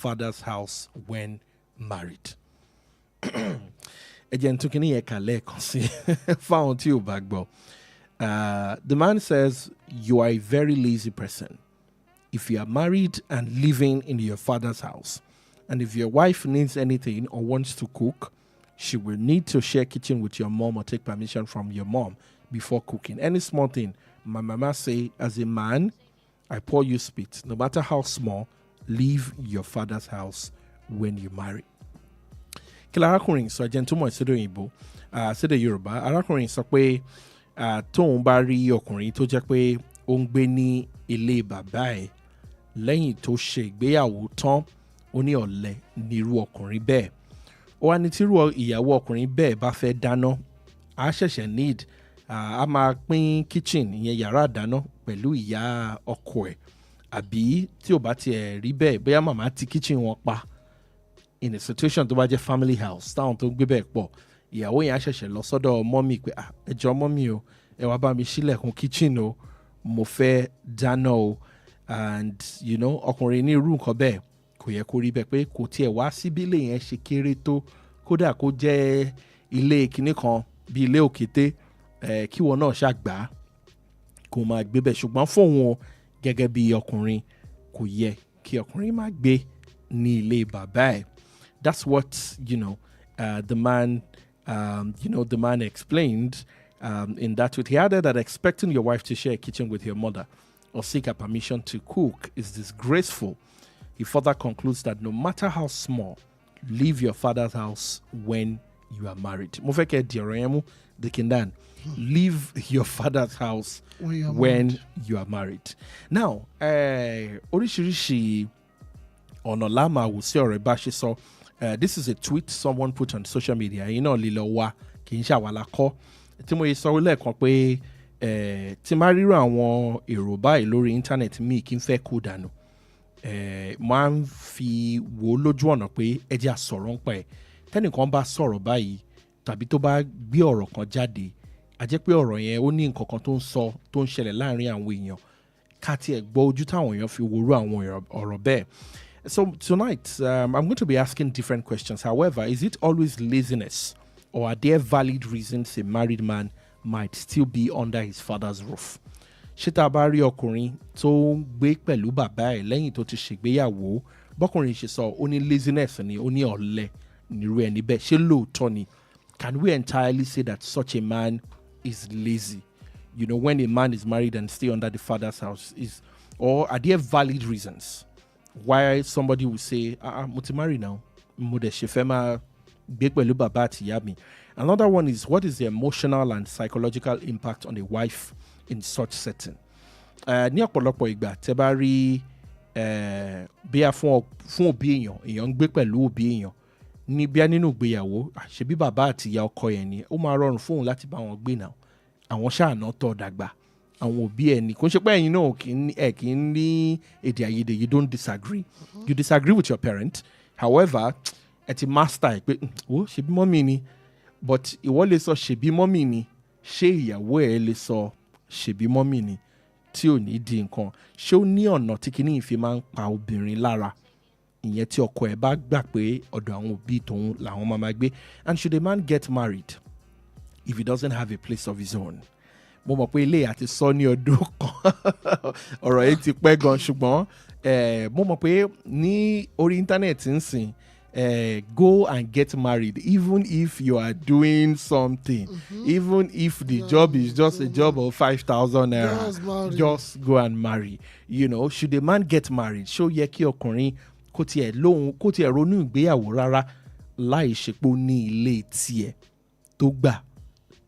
father's house when married. The man says, you are a very lazy person. If you are married and living in your father's house, and if your wife needs anything or wants to cook, she will need to share kitchen with your mom or take permission from your mom before cooking. Any small thing, my mama say, as a man, I pour you spit. No matter how small, leave your father's house when you marry. Arákùnrin sọ gentleman ṣédè òyìnbó ṣédè Yorùbá arákùnrin sọ pé tóun bá rí ọkùnrin tó jẹ́ pé ó ń gbé ní ilé bàbá ẹ̀ lẹ́yìn tó ṣe ìgbéyàwó tán ó ní ọ̀lẹ nírú ọkùnrin bẹ́ẹ̀ ó wá ní tírú ìyàwó ọkùnrin bẹ́ẹ̀ bá fẹ́ dáná á ṣẹ̀ṣẹ̀ need a máa pín kitchen ìyẹn yàrá ìdáná pẹ̀lú ìyá ọkọ ẹ̀ àbí tí ò bá tiẹ̀ rí bẹ́ẹ̀ bóyá màmá ti kitchen wọn pa in a situation tó bá jẹ́ family house táwọn tó ń gbé bẹ́ẹ̀ pọ̀ ìyàwó yẹn á ṣẹ̀ṣẹ̀ lọ sọ́dọ̀ mọ́mì pé ẹ jọ̀ọ́ mọ́mì o ẹ wá bá mi ṣílẹ̀kùn kitchen o mo fẹ́ dáná o and you know ọkùnrin ní irú nǹkan bẹ́ẹ̀ kò yẹ kó rí bẹ́ẹ̀ pé kò tiẹ̀ wá síbí ilé yẹn ṣe kéré tó kódà kó jẹ́ ilé kinní kan bí ilé òkété kí wọn náà ṣàgbá kó máa gbé bẹ́ẹ̀ ṣùgbọ́n fóun o gẹ́gẹ́ bí ọkùnrin kò yẹ kí ọkùnrin máa gbé ní ilé bàbá ẹ̀. That's what, the man explained in that tweet. He added that expecting your wife to share a kitchen with your mother or seek her permission to cook is disgraceful. He further concludes that no matter how small, leave your father's house when you are married. Leave your father's house when you are married. Now, oríṣiríṣi ọ̀nà lámà wò sí ọ̀rẹ́ bá ṣe sọ. This is a tweet someone put on social media. Lílọ wa kì í ṣàwàlà kọ́. Tí mo yẹ sọ lẹ́ẹ̀kan pé tí máa ríro àwọn èrò báyìí lórí íńtánẹ̀tì mi kì í fẹ́ kó dànù. Máa ń fi wò lójú ọ̀nà pé ẹ jẹ́ àsọ̀rọ̀ ń pa ẹ̀. Tẹ́nìkan bá sọ̀rọ̀ báyìí tàbí tó bá gbé ọ̀rọ̀ kan jáde, a jẹ́ pé ọ̀rọ̀ yẹn ó ní nǹkan kan tó ń sọ tó ń ṣẹlẹ̀ láàrin àwọn èèyàn. Ká tiẹ̀ gbọ́ ojú táwọn èèyàn fi worú àwọn ọ̀rọ̀ bẹ́ẹ̀. So tonight, I'm going to be asking different questions. However, is it always laziness or are there valid reasons a married man might still be under his father's roof? Ṣé tá a bá rí ọkùnrin tó ń gbé pẹ̀lú bàbá ẹ̀ lẹ́yìn tó ti ṣègbéyàwó, bọ́kùnrin ṣe sọ ó ní laziness ni, ó ní ọ̀lẹ nírú ẹni bẹ́ẹ̀, ṣé lóòótọ́ ni? Can we entirely say that such a man is lazy? When a man is married and still under the father's house, or are there valid reasons why somebody will say, mo ti marry now, mo dẹ̀ ṣe fẹ́ máa gbé pẹ̀lú bàbá àti ìyá mi? Another one is, what is the emotional and psychological impact on a wife in such setting? Ní ọ̀pọ̀lọpọ̀ ìgbà tẹ́ bá rí bí a fún òbí èèyàn ń gbé pẹ̀lú òbí èèyàn ní bí a nínú ìgbéyàwó, ṣebí bàbá àti ìyá ọkọ yẹn ni ó máa rọrùn fún òun láti bá wọn gbé náà. Àwọn ṣáàná tọ́ dàgbà. Àwọn òbí ẹ̀ ní kò ń ṣe pé ẹ̀yin náà kì í ní èdè àìyedè, you don't disagree. You disagree with your parent. However, ẹ ti master ẹ pé ṣebí mọ́mì ni, but ìwọ lè sọ ṣebí mọ́mì ni, ṣé ìyàwó ẹ lè sọ ṣebí mọ́mì ni tí ò ní di nǹkan? Ṣé ó ní ọ̀nà tí kìíní ìfi máa ń pa obìnrin lára? Ìyẹn tí ọkọ ẹ̀ bá gbà pé ọ̀dọ̀ àwọn òbí tòun làwọn máa gbé. And should a man get married if he doesn't have a place of his own? Mo mọ̀ pé ilé àti sọ ní ọdún kan ọ̀rọ̀ yìí ti pẹ́ gan, ṣùgbọ́n mo mọ̀ pé ní orí íńtánẹ̀tì ń sìn go and get married even if you are doing something, even if the job is just a job of 5,000 naira, just go and marry. Should a man get married? Ṣó yẹ kí ọkùnrin kó tiẹ̀ ronú ìgbéyàwó rárá láì ṣe pé ó ní ilé tiẹ̀ tó gbà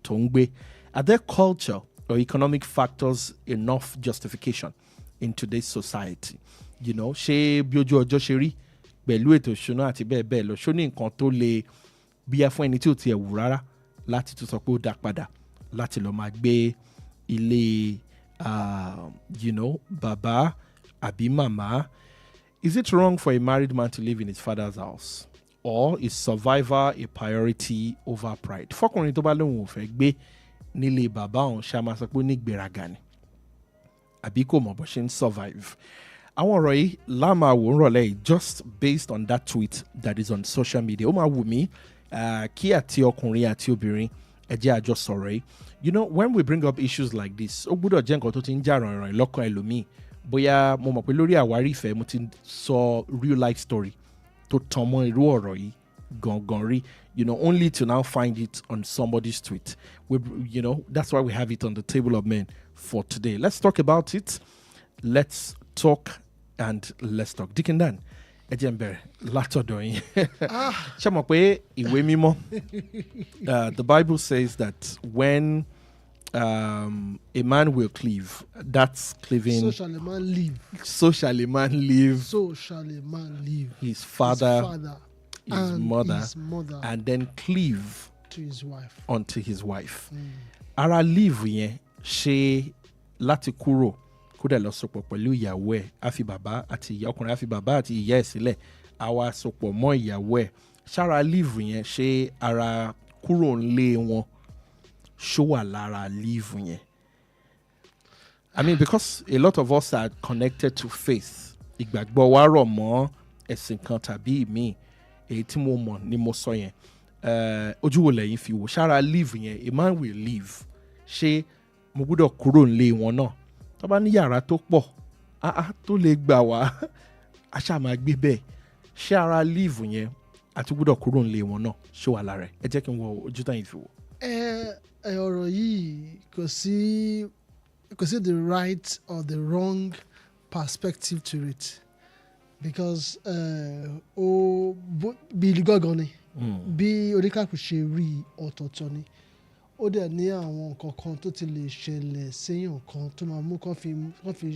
tó ń gbé? Are there culture or economic factors enough justification in today's society? Ṣé bí ojú ọjọ́ ṣe rí pẹ̀lú ètò ìṣúná àti bẹ́ẹ̀ bẹ́ẹ̀ lọ, ṣó ní nǹkan tó lè bíyà fún ẹni tí ò tiẹ̀ wù rárá láti tún sọ pé ó dá padà láti lọ́ọ́ máa gbé ilé bàbá àbí màmá? Is it wrong for a married man to live in his father's house? Or is survival a priority over pride? Fọkùnrin tó bá lóun ò fẹ́ gbé nílé bàbá òun, ṣá máa sọ pé ó ní ìgbéraga ni àbí kò mọ̀ bó ṣe ń survive? àwọn ọ̀rọ̀ yìí láàmà wò ń rọ̀lẹ́ yìí just based on that tweet that is on social media. Ó máa wù mí kí àti ọkùnrin àti obìnrin ẹ jẹ́ àjọ sọ̀rọ̀ yìí. You know, when we bring up issues like this, ó gbọ́dọ̀ jẹ́ nǹkan tó ti ń jà rànràn lọ́kàn ẹlòmíì. Bóyá mo mọ̀ pé lórí àwárí ìfẹ́ mo ti sọ real life story tó tàn mọ́ irú ọ̀rọ̀ yìí gangan rí. You know, only to now find it on somebody's tweet. You know, that's why we have it on the table of men for today. Let's talk about it. Let's talk and let's talk. Deacon Dan, ẹ jẹ́ n bẹ̀rẹ̀ látọ̀dọ̀ yín. Ṣé mọ̀ pé ìwé mímọ́, the Bible says that when a man will cleave, that's cleaving. So shall a man live. So shall a man live. So shall a man live. His father his mother, and then cleave to his wife. Unto his wife. Ara live yẹn ṣe láti kúrò kódà lọ sopọ̀ pẹ̀lú ìyàwó ẹ̀ àfi bàbá àti ìyá ọkùnrin àfi bàbá àti ìyá ẹ̀ sílẹ̀ àwa sopọ̀ mọ́ ìyàwó ẹ̀ ṣára live yẹn ṣe ara kúrò ńlé wọn ṣó wà lára live yẹn. I mean, because a lot of us are connected to faith. Ìgbàgbọ́ wa rọ̀ mọ́ ẹ̀sìn kan tàbí ìmíì. Èyí tí mo mọ̀ ni mo sọ yẹn. Ojú wo lẹ́yìn fi wò ṣára live yẹn, a man will live. Ṣé mo gbọ́dọ̀ kúrò nílé wọn náà? Tó bá ní yàrá tó pọ̀, tó lè gbà wá, a ṣáà máa gbé bẹ́ẹ̀. Ṣé ara live yẹn àti gbọ́dọ̀ kúrò nílé wọn náà ṣó wà lára ẹ̀? Ẹ jẹ́ kí n wo ojú táyìn fi wò. Ọ̀rọ̀ yìí kò sí the right or the wrong perspective to it. Because bí gángan ni bí oníkàkù ṣe rí ọ̀tọ̀ọ̀tọ̀ ni ó dẹ̀ ní àwọn nǹkan kan tó ti lè ṣẹlẹ̀ séyàn kan tó máa mú kán fi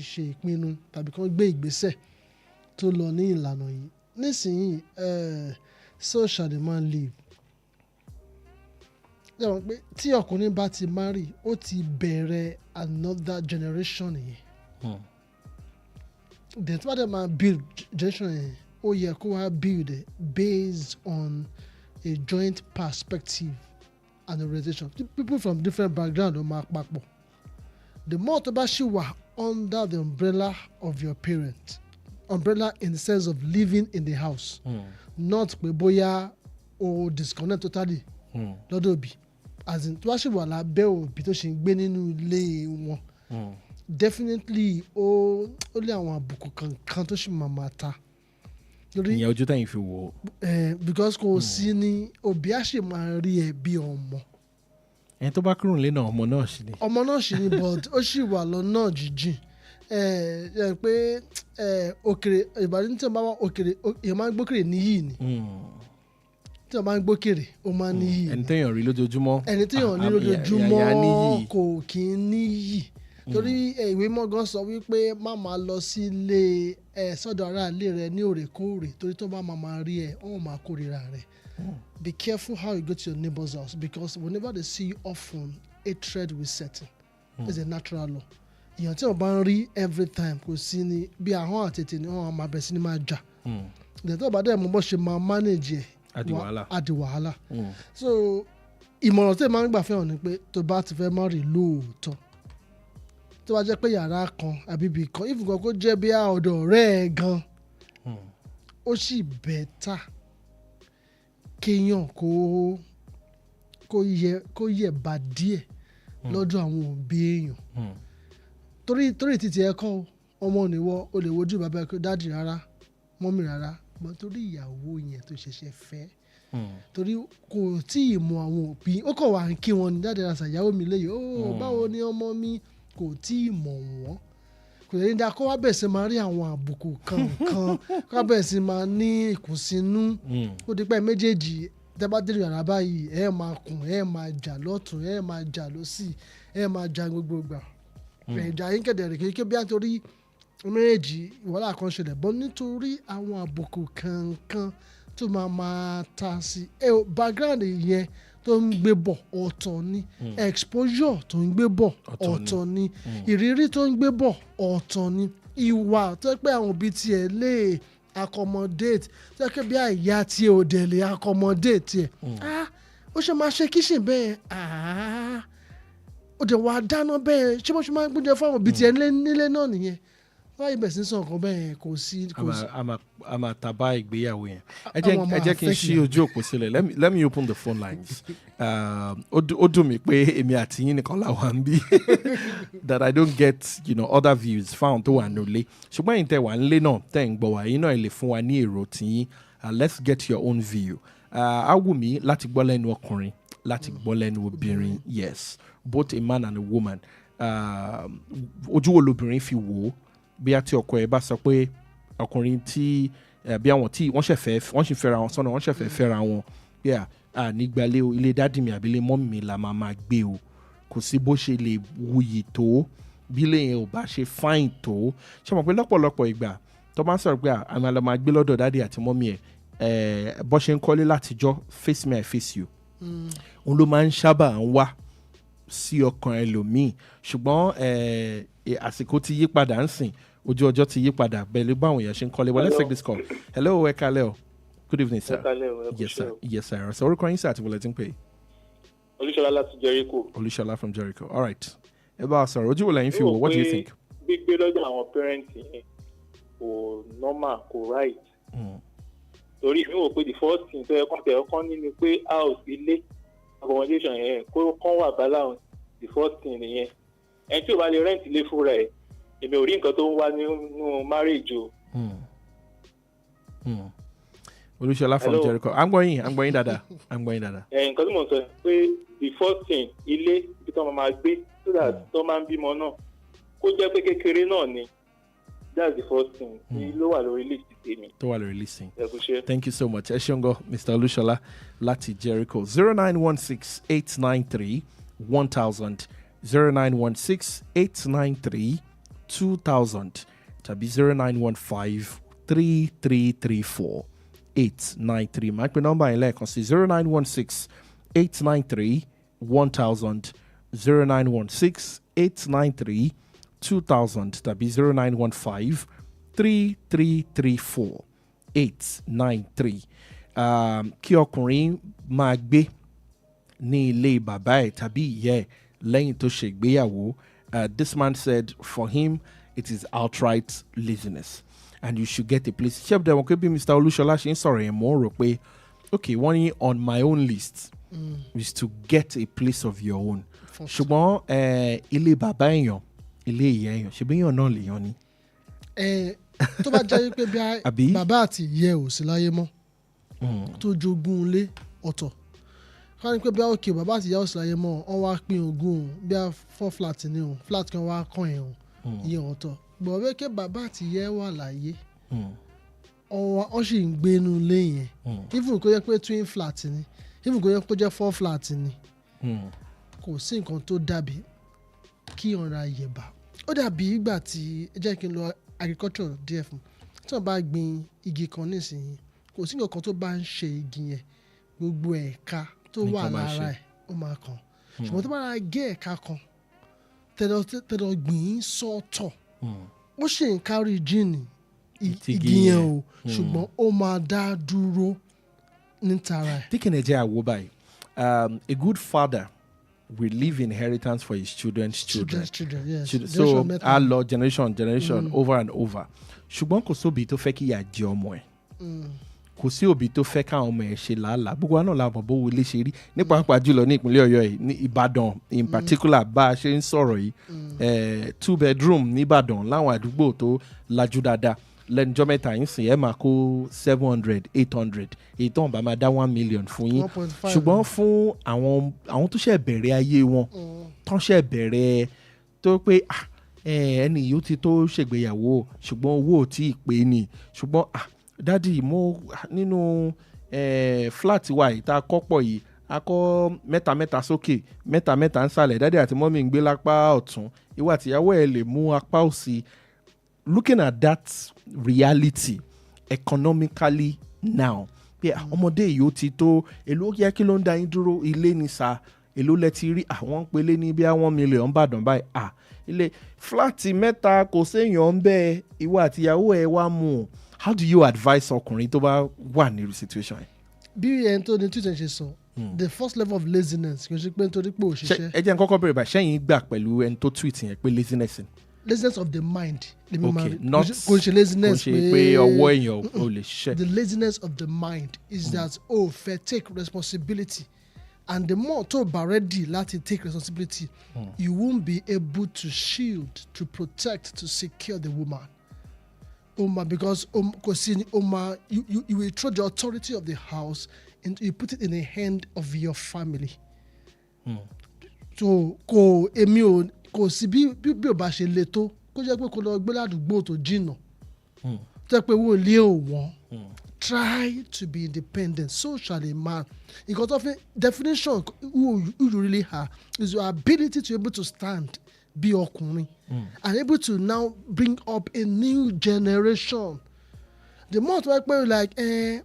ṣe ìpinnu tàbí kán gbé ìgbésẹ̀ tó lọ ní ìlànà yìí. Nísìnyí so shall a man live. Yàrá pé tí ọkùnrin bá ti marry ó ti bẹ̀rẹ̀ another generation yẹn. Then tí wọ́n dẹ̀ máa build generation yẹn ó yẹ kó wá build based on a joint perspective and orientation. People from different background ó máa papọ̀. The more tó bá ṣì wà under the umbrella of your parent, umbrella in the sense of living in the house, not pé bóyá o disconnect totally lọ́dọ̀ òbí. As in tó bá ṣì wà lábẹ́ òbí tó ṣe ń gbé nínú ilé wọn. Definitely ó lé àwọn àbùkù kankan tó ṣì máa ta. Ìyẹn ojú tẹ̀yìn fi wò. Because kò sí ní òbí á ṣì máa rí ẹ bí ọmọ. Ẹni tó bá kúrò nílé náà ọmọ náà ṣì ni. Ọmọ náà ṣì ni but ó ṣì wà lọ́nà jíjìn. Pé òkèrè ìbàdàn tí wọ́n bá wá òkèrè èèyàn máa ń gbókèrè níyì ni. Tí wọ́n bá ń gbókèrè ó máa ń níyì. Ẹni téèyàn rí lójoojúmọ́. Ẹni téèyàn rí lójoojúmọ́ kò kí ń níyì. Torí ìwé mọ́gán sọ wípé má máa lọ sí ilé sọ́dọ̀ ará ilé rẹ ní òrèkóòrè torí tó bá máa rí ẹ wọ́n máa kórìíra rẹ. Be careful how you go to your neighbor's house because whenever they see you often, hatred will set in. It's a natural law. Èèyàn tí wọ́n bá ń rí every time kò sí ní bí ahọ́n àtètè ni wọ́n máa bẹ̀rẹ̀ sí ní máa jà. Ìdẹ̀ tó bá dẹ̀ mọ́ bó ṣe máa manage ẹ̀ á di wàhálà. So ìmọ̀ràn tí ẹ máa ń gbà fẹ́ràn ni pé tó bá ti fẹ́ má rí lóòótọ́. Tó bá jẹ́ pé yàrá kan àbí ibì kan if nǹkan kó jẹ́ bí ọ̀dọ̀ ọ̀rẹ́ ẹ̀ gan ó sì bẹ́tà kéèyàn kó yẹ bá díẹ̀ lọ́dọ̀ àwọn òbí èèyàn torí títí ẹ kọ́ ọmọ nìwọ o lè wojú bàbá ẹ kó dáàdì rárá mọ́mì rárá mọ́ torí ìyàwó yẹn tó ṣẹ̀ṣẹ̀ fẹ́ torí kò tí ì mọ àwọn òbí ó kàn wá ń kí wọn ní dáàdì rásà ìyàwó mi léyìí ó báwo ni ọmọ mi kò tí ì mọ̀ wọ́n kò lè ní dáa kó wá bẹ̀rẹ̀ sí máa rí àwọn àbùkù kankan kó wá bẹ̀rẹ̀ sí máa ní ìkùnsínú ó di pé méjèèjì tẹ́ bá dé yàrá báyìí ẹ máa kùn ẹ máa jà lọ́tún ẹ máa jà lọ́sì ẹ máa jà gbogbo ìgbà ìjà yín kẹ̀dẹ̀ rẹ̀ kékeré bí àtòrí méjèèjì ìwọ́lá kan ṣẹlẹ̀ bọ́ nítorí àwọn àbùkù kankan tó máa ta sí background yẹn tó ń gbé bọ̀ ọ̀tọ̀ ni exposure tó ń gbé bọ̀ ọ̀tọ̀ ni ìrírí tó ń gbé bọ̀ ọ̀tọ̀ ni ìwà tó pé àwọn òbí tiẹ̀ lè accommodate tó pé bí àyà tiẹ̀ ò dẹ̀ lè accommodate tiẹ̀ ó ṣe máa ṣe kíṣìn bẹ́ẹ̀ ó dẹ̀ wá dáná bẹ́ẹ̀ ṣé bó ṣe máa ń gbóúnjẹ fún àwọn òbí tiẹ̀ nílé náà nìyẹn báyìí bẹ̀ sí sọ nǹkan bẹ́ẹ̀ kò sí. a máa tàbá ìgbéyàwó yẹn. ẹ jẹ́ kí n ṣí ojú òpó sílẹ̀. Let me open the phone lines. Ó dùn mí pé èmi àti yín nìkan làwọn ń bí that I don't get other views found tó wà nílé. ṣùgbọ́n ẹ̀yin tẹ́ wà nílé náà tẹ́ ń gbọ́ wá yín náà lè fún wa ní èrò tiyín. Let's get your own view. Á wù mí láti gbọ́ lẹ́nu ọkùnrin láti gbọ́ lẹ́nu obìnrin. Yes, both a man and a woman. Ojú wo lobìnrin fi wò ó bí a ti ọkọ ẹ bá sọ pé ọkùnrin tí bí àwọn tí wọ́n sì fẹ́ra wọn sọ́nà wọ́n ṣẹ̀fẹ̀ fẹ́ra wọn bí nígbàlẹ́ o ilé dádì mi àbí ilé mọ́mì mi la máa gbé o kò sí bó ṣe lè wuyì tó bí ilé yẹn ò bá ṣe fáìn tó ṣe mọ̀ pé lọ́pọ̀lọpọ̀ ìgbà tó bá ń sọ̀rọ̀ pé àmì àlọ́ máa gbé lọ́dọ̀ dádì àti mọ́mì ẹ̀ bó ṣe ń kọ́lé látijọ́ face me I face you òun ló máa ń sábà ń wá sí ọkàn ẹlòmíì ṣùgbọ́n àsìkò ti yí padà ń sìn ojú ọjọ́ ti yí padà bẹ́ẹ̀ báwọn èèyàn ṣe ń kọ́lé. Well, let's take this call. Hello, ẹ kálẹ́ o. Good evening, sir. Yes, sir. Yes, sir. So orúkọ yín sir àti bọ̀lẹ̀ tí ń pè é. Olúṣọlá láti Jericho. Olúṣọlá from Jericho. All right. Ẹ bá a sọ̀rọ̀ ojú wo lẹ́yìn fi wò. What do you think? Gbígbé lọ́dọ̀ àwọn parents yẹn kò normal kò right. Torí mi wò pé the first thing tó yẹ kán tẹ̀ ọkàn ní ni pé house ilé accommodation yẹn kó kán wà balance the first thing nìyẹn. Ẹni tí ò bá lè rent ilé fúnra ẹ̀ èmi ò rí nǹkan tó ń wá nínú marriage o. Olúṣọlá from Jericho. I'm going dada. Nǹkan tí mo sọ pé the first thing ilé ibi tó máa gbé so that tó máa ń bímọ náà kó jẹ́ pé kékeré náà ni. That's the first thing. Ló wà lórí list tèmi. Tó wà lórí list. Thank you so much. Ẹ ṣeun gan, Mr. Olúṣọlá láti Jericho. 0916-893-1000 0916-893-2000 tàbí 0915-3334-893. Máa pe nọ́mbà yẹn lẹ́ẹ̀kan sí 0916-893-1000 0916-893-2000 tàbí 0915-3334-893. Kí ọkùnrin máa gbé ní ilé bàbá ẹ̀ tàbí ìyá ẹ̀ lẹ́yìn tó ṣe ìgbéyàwó. This man said for him it is outright laziness and you should get a place. Ṣé ẹ̀bùdó ẹ̀wọ̀n kébí Mr. Olúṣọlá ṣe ń sọ̀rọ̀ yẹn mọ́ rò pé okay wọ́n ní on my own list is to get a place of your own. ṣùgbọ́n ilé bàbá èèyàn ilé ìyá èèyàn ṣe bí èèyàn náà lèèyàn ni. tó bá jẹ́ pé bí bàbá àti ìyá ò sí láyé mọ́ tó jogún ilé ọ̀tọ̀ ká ní pé bí òkè bàbá àti ìyá ò sí láyé mọ́ wọ́n wá pín ogún bí 4 flat ni o flat kan wá kàn ẹ̀ o ìyẹn ọ̀tọ̀ gbọ́ wí pé bàbá àti ìyá wà láyé wọ́n sì ń gbé inú ilé yẹn even kó jẹ́ pé twin flat ni even kó jẹ́ pé 4 flat ni kò sí nǹkan tó dàbí kí ọ̀rọ̀ àyẹ̀bá ó dàbí ìgbà tí ẹ jẹ́ kí n lọ agriculture díẹ̀ fún tí wọ́n bá gbin igi kan nísìnyí kò sí nǹkan tó bá ń ṣe igi yẹn gbogbo ẹ̀ka tó wà lára ẹ̀ ó máa kàn ṣùgbọ́n tó bá ra gé ẹ̀ka kan tẹ̀lọ́ gbìn sọ́tọ̀ ó ṣe ń kárí jíìnì igi yẹn o ṣùgbọ́n ó máa dá dúró nítara ẹ̀. Taking a àwọ̀ báyìí a good father will leave inheritance for his children's children. Yes. So a lọ generation over and over. Ṣùgbọ́n kò sóbi tó fẹ́ kí ìyà jẹ ọmọ ẹ̀. Kò sí òbí tó fẹ́ káwọn ọmọ ẹ̀ ṣe làálàá. Gbogbo wa náà la mọ̀ bó wọlé ṣe rí. Ní pàápàá jùlọ ní ìpínlẹ̀ Ọ̀yọ́ yìí, ní Ìbàdàn in particular bá a ṣe ń sọ̀rọ̀ yìí. 2 bedroom ní Ìbàdàn láwọn àdúgbò tó lajú dáadáa. Lẹ́nujọ́ mẹ́ta yín sìn ẹ́ máa kó 700, 800 èyí tó ń bá máa dá 1 million fún yín. Ṣùgbọ́n fún àwọn tó ṣẹ̀ bẹ̀rẹ̀ ayé wọn tó ṣẹ̀ bẹ̀rẹ̀ tó pé ẹni yìí ó ti tó ṣègbéyàwó ṣùgbọ́n owó ò tí ì pé ni ṣùgbọ́n dádì mo nínú flat wa yìí tá a kọ́ pọ̀ yìí a kọ́ mẹ́ta sókè mẹ́ta ń sàlẹ̀ dádì àti mọ́mì ń gbé lápá ọ̀tún ìwọ àtìyàwó ẹ̀ lè mú apá òsì. Looking at that reality economically now ọmọdé yìí ó ti tó èló yẹ kí ló ń da yín dúró ilé ní sa èló lẹ ti rí àwọn ń pelé ní bí 1 million bàdàn báyìí ilé fúláàtì 3 kò séèyàn ń bẹ ìwọ àtìyàwó ẹ wá mú un. How do you advise ọkùnrin tó bá wà nírú situation yẹn? bí ẹni tó ní twitter ṣe sọ the first level of laziness kì í ṣe pé nítorí pé òṣìṣẹ́. ẹ jẹ́ n kọ́kọ́ bẹ̀rẹ̀ báyìí ṣẹ́yìn gbà pẹ̀lú ẹni tó tweet yẹn pé laziness ni. laziness of the mind. Okay, not laziness. The laziness of the mind is that take responsibility, and the more to be ready to take responsibility, you won't be able to shield, to protect, to secure the woman. Because you will throw the authority of the house and you put it in the hand of your family. So si bí o bá ṣe le tó kó jẹ́ pé kó lọ gbé ládùúgbò tó jìnnà tó jẹ́ pé owó ilé ò wọ́n. Try to be independent. So shall a man. Because of a definition who you really have is your ability to be able to stand, be ọkùnrin, and able to now bring up a new generation. The more to like the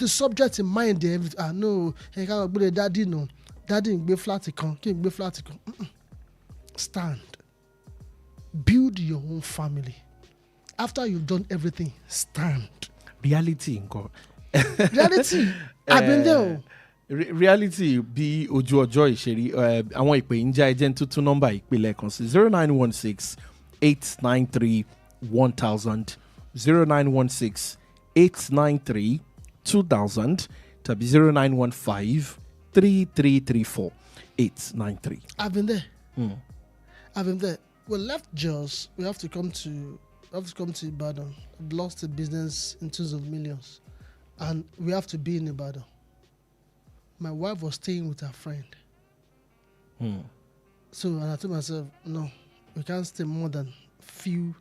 subject in mind there, no, I can't be daddy no. Daddy ń gbé flat kan, kí n gbé flat kan. Stand. Build your own family. After you've done everything, stand. Reality nko. Reality. I've been there. Reality bí ojú ọjọ́ ìṣeré àwọn ìpè ń já ẹjẹ́ tuntun nọ́mbà ìpìlẹ̀ kan sí 0916-893-1000 0916-893-2000 tàbí 0915-3334-893. I've been there. I've been there. We left Jos. We have to come to Ibadan. I've lost a business in tens of millions, and we have to be in Ibadan. My wife was staying with her friend. So and I told myself, no, we can't stay more than few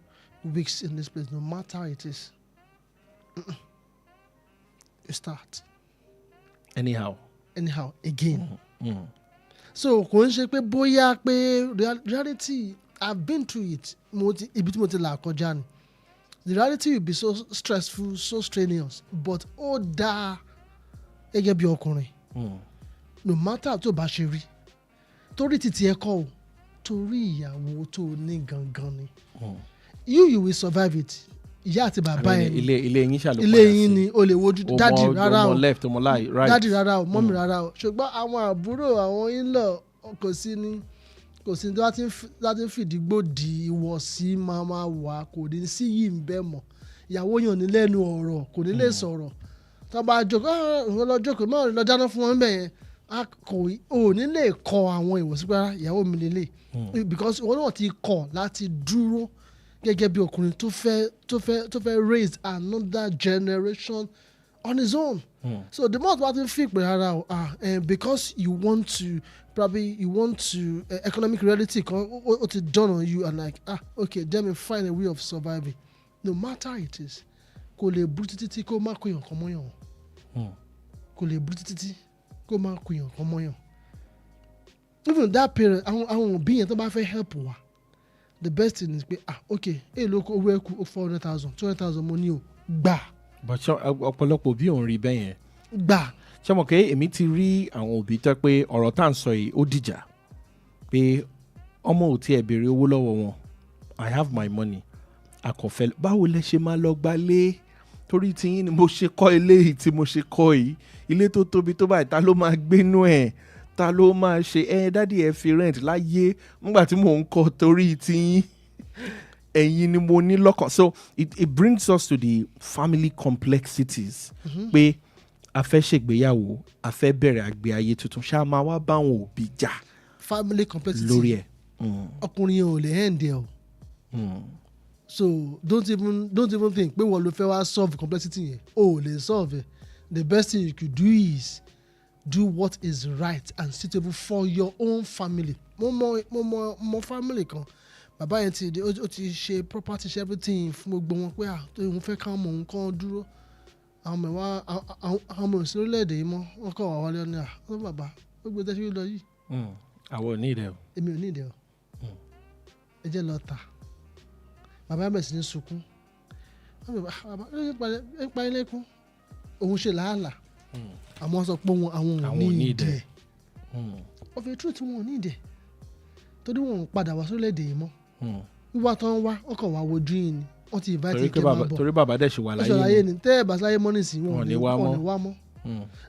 weeks in this place, no matter how it is. You start. Anyhow, again. So kò ń ṣe pé bóyá pé reality, I've been through it. Ibi tí mo ti là kọjá ni. The reality will be so stressful, so strenuous, but ó dáa gẹ́gẹ́ bí ọkùnrin. No matter tó bá ṣe rí, torí títí ẹ kọ́ o, torí ìyàwó tó ní gangan ni. You will survive it. Ìyá àti bàbá ẹ ni. Ilé yín ṣàlùkọ́ ilé yín ni o lè wojú dádì rárá o. Ọmọ left, ọmọ right. Dádì rárá o, mọ́mì rárá o. Ṣùgbọ́n àwọn àbúrò àwọn in-law kò sí tó láti ń fìdígbò di ìwọ̀sí máa wà, kò ní sí yìí ń bẹ́ mọ̀. Ìyàwó yàn ní lẹ́nu ọ̀rọ̀, kò ní lè sọ̀rọ̀. Tó bá jókòó, ìwọ lọ jókòó, má lọ dáná fún wọn bẹ́ẹ̀ yẹn. Ò ní lè kọ àwọn ìwọ̀sí pé ìyàwó mi lélẹ̀. Because ìwọ náà ti kọ̀ láti dúró gẹ́gẹ́ bí ọkùnrin tó fẹ́ raise another generation on his own. So the more about feel pé because you want to economic reality what it done on you and like okay, let me find a way of surviving. No matter it is, kò lè burú títí kó má kó yàn kan mọ́yàn. Kò lè burú títí kó má kó yàn kan mọ́yàn. Even that parent, àwọn òbí yẹn tó bá fẹ́ help wa, the best thing is pé okay, owó ẹ̀kú 400,000 200,000 mo ní o gbà. But ọ̀pọ̀lọpọ̀ òbí òun rí bẹ́ẹ̀ yẹn. Gbà. Ṣé mo kẹ́ èmi ti rí àwọn òbí tó pé ọ̀rọ̀ tá à ń sọ yìí ó dìjà pé ọmọ ò tiẹ̀ béèrè owó lọ́wọ́ wọn. I have my money. Àkànfẹ́ báwo lẹ ṣe máa lọ gbalé torí tiyín ni mo ṣe kọ́ ilé yìí tí mo ṣe kọ́ yìí, ilé tó tóbi tó báyìí ta ló máa gbénú ẹ̀, ta ló máa ṣe dádì ẹ fi rent láyé nígbà tí mò ń kọ́ torí tiyín ẹ̀yin ni mo ní lọ́kàn. So it brings us to the family complexities pé a fẹ́ ṣègbéyàwó, a fẹ́ bẹ̀rẹ̀ àgbé ayé tuntun, ṣá máa wá bá àwọn òbí jà family complexity lórí ẹ̀. Ọkùnrin yẹn ò lè end ẹ̀ o. So don't even think pé wọ́n ló fẹ́ wá solve complexity yẹn o ò lè solve it. The best thing you could do is do what is right and suitable for your own family. Mo family kan bàbá yẹn ti ṣe property ṣe everything fún gbogbo wọn pé òun fẹ́ ká mọ̀ nǹkan dúró. Àwọn ọmọ ìṣẹ́ orílẹ̀-èdè yìí mọ́ wọ́n kọ́ wà wálé ọ̀nà àwọn bàbá ó gbé tẹ́sí lọ yìí. Àwọn ò ní ìdẹ̀ o. Èmi ò ní ìdẹ̀ o. Ẹ jẹ́ lọ tà. Bàbá bẹ̀rẹ̀ sí ní sunkún. Ẹ pa ilé kún. Òun ṣe làálàá. Àmọ́ sọ pé àwọn ò ní ìdẹ̀. Of a truth wọn ò ní ìdẹ̀. Torí wọn ò padà wá sórílẹ̀-èdè yìí mọ́. Wíwá tán wá ọkọ̀ wá wojú yìí ni. Wọ́n ti invite kẹ́ máa bọ̀. Torí bàbá dẹ̀ ṣe wà láyé ni. Tẹ́ ẹ̀ bá sáyé mọ́ nísìnyí wọn ò ní wá mọ́.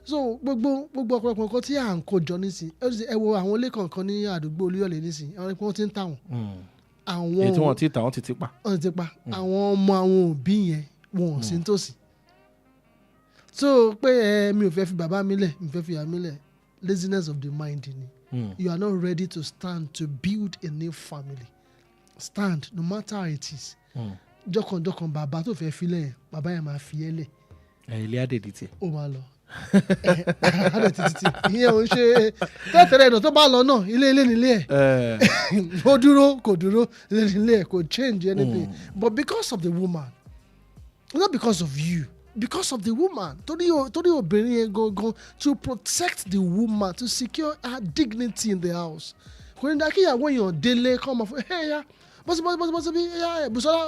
So gbogbo ọ̀pọ̀lọpọ̀ nǹkan tí à ń kó jọ nísìnyí ẹ wo àwọn ilé kọ̀ọ̀kan ní àdúgbò Olúyọ̀lé nísìnyí àwọn ẹni pé wọ́n ti ń tà wọ́n. àwọn èyí tí wọ́n ti ta wọ́n ti pa. wọ́n ti pa àwọn ọmọ àwọn òbí yẹn wọn ò sí nítòsí. So pé mi ò fẹ́ fi bàbá mi lẹ̀ mi fẹ́ fi ìyá mi lẹ̀ laziness of the mind ni. You are not ready to stand to build a new family. Stand no matter how it is. Jọkànjọkàn bàbá tó fẹ́ filẹ̀ bàbá yẹn máa fi ẹ́ lẹ̀. Ilé adé ti. Ó máa lọ. Adé títí ìyẹn ò ń ṣe tẹ́tẹ̀rẹ́ ìdọ̀ tó bá lọ náà ilé nílé ẹ̀. Ó dúró kò dúró ilé nílé ẹ̀ kò change anything. But because of the woman, not because of you, because of the woman, torí obìnrin yẹn gangan to protect the woman, to secure her dignity in the house. Kò ní dá kí ìyàwó èèyàn délé kọ́ ọmọ fún ẹ̀ yá bọ́sí bí Bùsọ́lá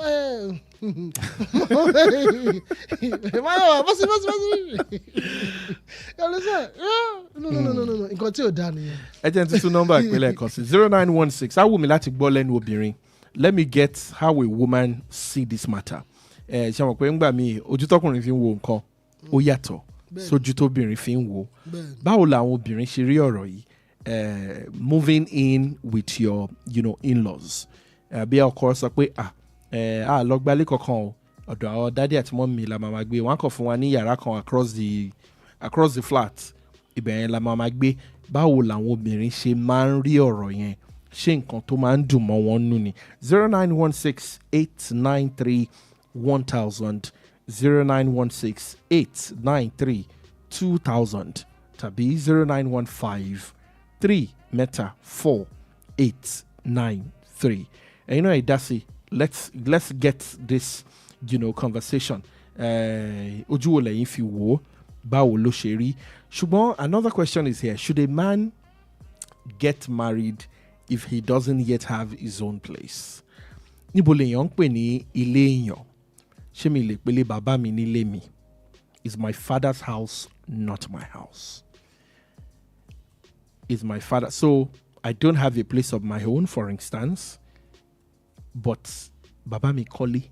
no nǹkan tí ò dá nìyẹn. Ẹ jẹ́ n tuntun nọ́mbà ìpínlẹ̀ kan sí 0916 á wù mí láti gbọ́ lẹ́nu obìnrin. Let me get how a woman see this matter. Ṣé àwọn pé ńgbà míì ojú tọkùnrin fi ń wo nǹkan ó yàtọ̀ sójú tóbìnrin fi ń wo. Báwo làwọn obìnrin ṣe rí ọ̀rọ̀ yìí moving in with your in-laws? Bí ọkọ sọ pé lọ gbálé kankan o ọ̀dọ̀ àwọn dádì àti mọ́mì la máa gbé wọn kàn fún wa ní yàrá kan across the flat ibẹ̀ yẹn la máa gbé. Báwo làwọn obìnrin ṣe máa ń rí ọ̀rọ̀ yẹn? Ṣé nǹkan tó máa ń dùn mọ́ wọn nú ni? 0916-893-1000 0916-893-2000 tàbí 0915-3-4-893. And Idasi, let's get this, conversation. Ojú wo lẹ́yìn fi wò, báwo ló ṣe rí? Ṣùgbọ́n another question is here. Should a man get married if he doesn't yet have his own place? Níbo lèèyàn ń pè ní ilé èèyàn? Ṣé mi lè pèlè bàbá mi nílé mi? Is my father's house not my house? Is my father... So, I don't have a place of my own, for instance. But bàbá mi kọ́lé,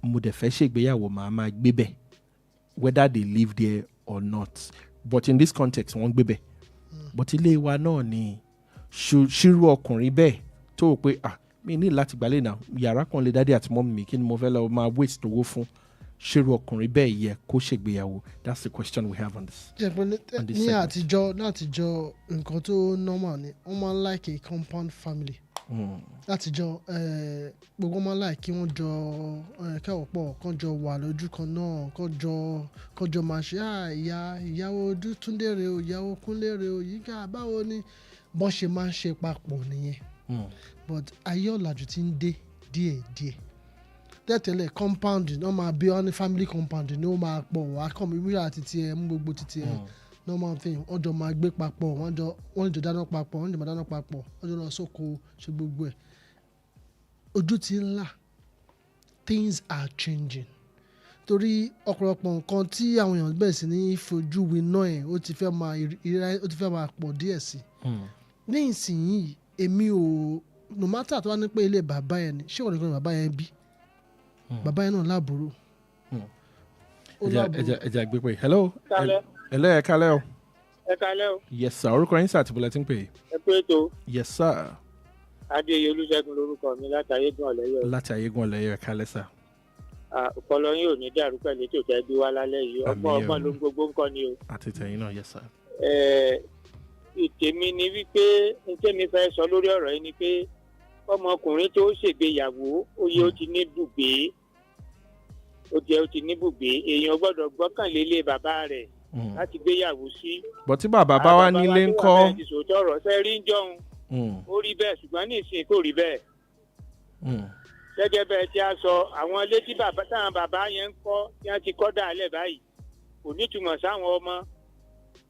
mo dẹ̀ fẹ́ ṣègbéyàwó màá máa gbé bẹ̀, whether they live there or not. But in this context, wọ́n gbé bẹ̀. But ilé wa náà ni ṣírú ọkùnrin bẹ́ẹ̀ tó o pé mi ní láti gbálẹ̀ náà yàrá kan lè dádì àti mọ́mì mi kí ni mo fẹ́ lọ máa waste owó fún. Ṣírú ọkùnrin bẹ́ẹ̀ yẹ kó ṣègbéyàwó? That's the question we have on this. Ní àtijọ́ nǹkan tó normal ni wọ́n máa ń like a compound family. Látijọ́ gbogbo máa láì kí wọ́n jọ kẹ́wọ̀ pọ̀ kán jọ wà lójú kan náà kán jọ máa ṣe ìyàwó Túndé rè o ìyàwó Kúnlé rè o yíká báwo ni bọ́n ṣe máa ń ṣe papọ̀ nìyẹn. But ayé ọ̀làjú ti ń dé díẹ̀díẹ̀. Tẹ́tẹ̀lẹ̀ compound náà máa bí wọn ní family compound ní ó máa pọ̀ wá kàn mí wíwá àti tiẹ̀ mú gbogbo títí ẹ̀. Normal thing wọ́n jọ máa gbé papọ̀ wọ́n jọ dáná papọ̀ wọ́n jọ máa dáná papọ̀ wọ́n jọ lọ sóko ṣe gbogbo ẹ̀. Ojú ti ń là, things are changing. Torí ọ̀pọ̀lọpọ̀ nǹkan tí àwọn èèyàn bẹ̀rẹ̀ sí ní fojú winá ẹ̀ ó ti fẹ́ máa pọ̀ díẹ̀ sí. Ní ìsinyìí èmi ò no matter tó wá ní pé ilé bàbá yẹn ni ṣé wọ́n nìkan ni bàbá yẹn bí bàbá yẹn náà láàbùrò. Ẹja gbé pé hello. Hello, ẹ kálẹ́ o. Ẹ kálẹ́ o. Yes sir, orúkọ yín sir àti bọ́lá tí ń pè é. Ẹ pé ètò. Yes sir. Adéyẹ Olúṣẹ́gun lórúkọ mi láti Ayégún Ọ̀lẹ́yọ̀. Láti Ayégún Ọ̀lẹ́yọ̀, ẹ kálẹ́ sir. Ọpọlọ yín ò ní dàrú pẹ̀lú ètò tẹ́ bí wá lálẹ́ yìí. Ọgbọ́n ló ń gbogbo nǹkan ni o. Àti tẹ̀yìn náà, yes sir. Ìtèmi ni wípé n tẹ́mi fẹ́ sọ lórí ọ̀rọ̀ yìí ni pé ọmọkùnrin tó ṣègbéyàwó ó yẹ ó ti ní bùgbé. Ó ti ní bùgbé. Èèyàn gbọ́dọ̀ gbọ́kànlé ilé bàbá rẹ̀ láti gbéyàwó sí. Bọ̀ tí bàbá bá wá nílé ńkọ́. Bàbá wa ti sòótọ́ ọ̀rọ̀ ṣe rí ń jọun. Ó rí bẹ́ẹ̀ ṣùgbọ́n ní ìsìn kò rí bẹ́ẹ̀. Gẹ́gẹ́ bẹ́ẹ̀ tí a sọ àwọn ilé tí táwọn bàbá yẹn ń kọ́ tí wọ́n ti kọ́ dàálẹ̀ báyìí kò nítumọ̀ sáwọn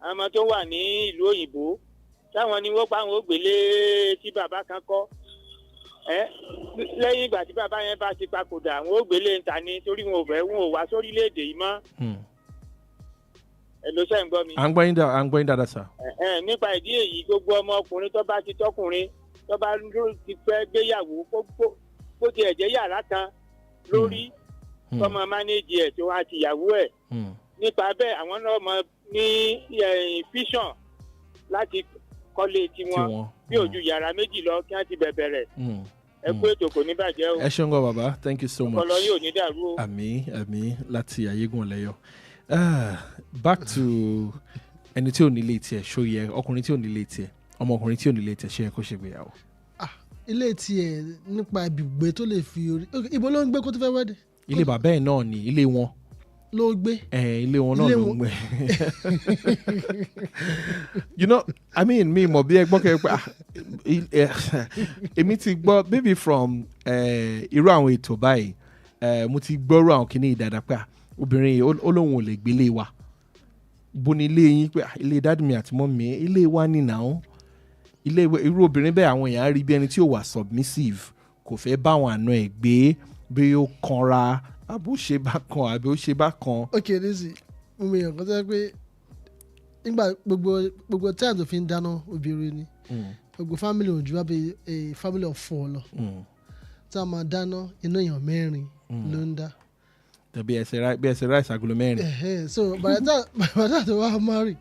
ọmọ tó wà ní ìlú òyìnbó táwọn ni wọ́n pa àwọn ògbélé tí bàbá kan kọ́. Lẹ́yìn ìgbà tí bàbá yẹn bá ti papòdà àwọn ògbélé ń ta ni torí wọn ò wá sórílẹ̀-èdè yìí mọ́. Ẹ ló ṣe ń gbọ́ mi. À ń gbọ́ yín dáadáa sà. Nípa ìdí èyí gbogbo ọmọkùnrin tó bá ti tọkùnrin tó bá ti fẹ́ gbéyàwó bó ti ẹ̀jẹ̀ yàrá kan lórí tọmọ mánéjì ẹ̀ tó wá ti yàwó ẹ̀. Nípa bẹ́ẹ̀ àwọn náà mọ ní fíṣàn láti kọ́lé tiwọn bí ojú yàrá méjì lọ kí wọ́n ti bẹ̀rẹ̀. ẹ kú ètò kò ní bàjẹ́ o. ẹ ṣeun gan bàbá, thank you so much. ọpọlọ yóò ní dàrú o. àmín láti Ayégúnlẹ̀yọ̀. Back to ẹni tí ò nílé tiẹ̀ ṣó yẹ ọkùnrin tí ò nílé tiẹ̀ ọmọkùnrin tí ò nílé tiẹ̀ ṣe yẹ kó ṣègbéyàwó. ilé tiẹ̀ nípa ibùgbé tó lè fi orí ibo ló ń gbé kó tó fẹ́ wẹ́dẹ̀. ilé bàbá ẹ̀ náà ni ilé wọn. ló gbé. ilé wọn náà ló ń gbé. You know, I mean mi mọ̀ bí ẹ gbọ́ kẹ́ pé èmi ti gbọ́ baby from irú àwọn ètò báyìí mo ti gbọ́rọ̀ àwọn kìíní ìdàdà pé obìnrin yìí ó lóun ò lè gbélé wa bó ni ilé yín pé ilé dádì mi àti mọ́mì mi ilé wa ni nàá ilé irú obìnrin bẹ́ẹ̀ àwọn èèyàn rí bí ẹni tí ò wà submissive kò fẹ́ bá àwọn àna ẹ̀ gbé bí ó kanra àbó ṣe bá kan àbí ó ṣe bá kan. ok nísì mo mọ èèyàn kan tó yẹ pé nígbà gbogbo tí àjọ fi ń dáná obìnrin ni gbogbo family ò ju wá bí a family of 4 lọ tí a máa dáná iná èèyàn 4 ló ń dá. tàbí ẹsẹ̀ rice agolo 4. so by the time tó wá marry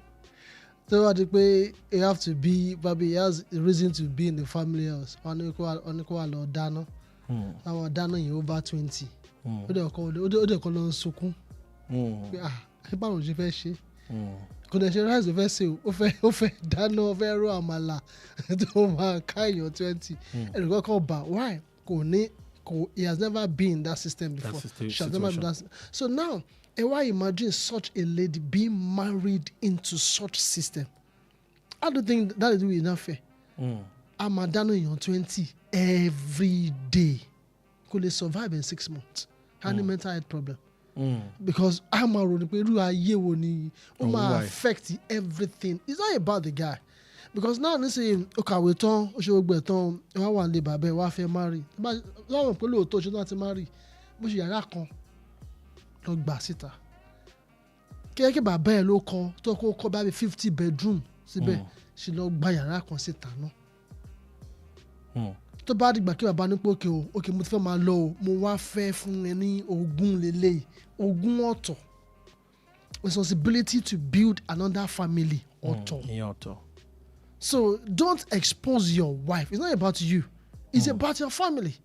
tó wá di pé you have to be baby he has a reason to be in the family house wọn ní kó wà lọ dáná àwọn dáná yìí over 20 ó dẹ̀ kọ́ lọ ń sunkún pé báwo ṣe fẹ́ ṣe kò dẹ̀ ṣe rice fẹ́ ṣe ó fẹ́ dáná ó fẹ́ ró àmàlà tó máa ká èèyàn 20 ẹnìkan kan bá why he has never been in that system before. She has never been that. So now, why imagine such a lady being married into such system? I don't think that is enough fair. I'm a dano in 20 every day. Could they survive in 6 months? Any mental health problem? Because I'm a road affect everything. It's not about the guy. Because now ní sèyí ó kàwé tán ó ṣe gbogbo ẹ̀ tán ẹ wá wà ní bàbá ẹ wá fẹ́ marry láwọn pé lóòótọ́ ṣe náà ti marry bó ṣe yàrá kan lọ gbà síta kí bàbá ẹ ló kọ́ tó kọ́ bá bí 50 bedroom síbẹ̀ ṣe lọ gba yàrá kan síta náà tó bá dìgbà kí bàbá ní pé òkè mo ti fẹ́ máa lọ o mo wá fẹ́ fún ẹ ní ogún lélẹ́yìí ogún ọ̀tọ̀ responsibility to build another family ọ̀tọ̀. So don't expose your wife. It's not about you. It's about your family.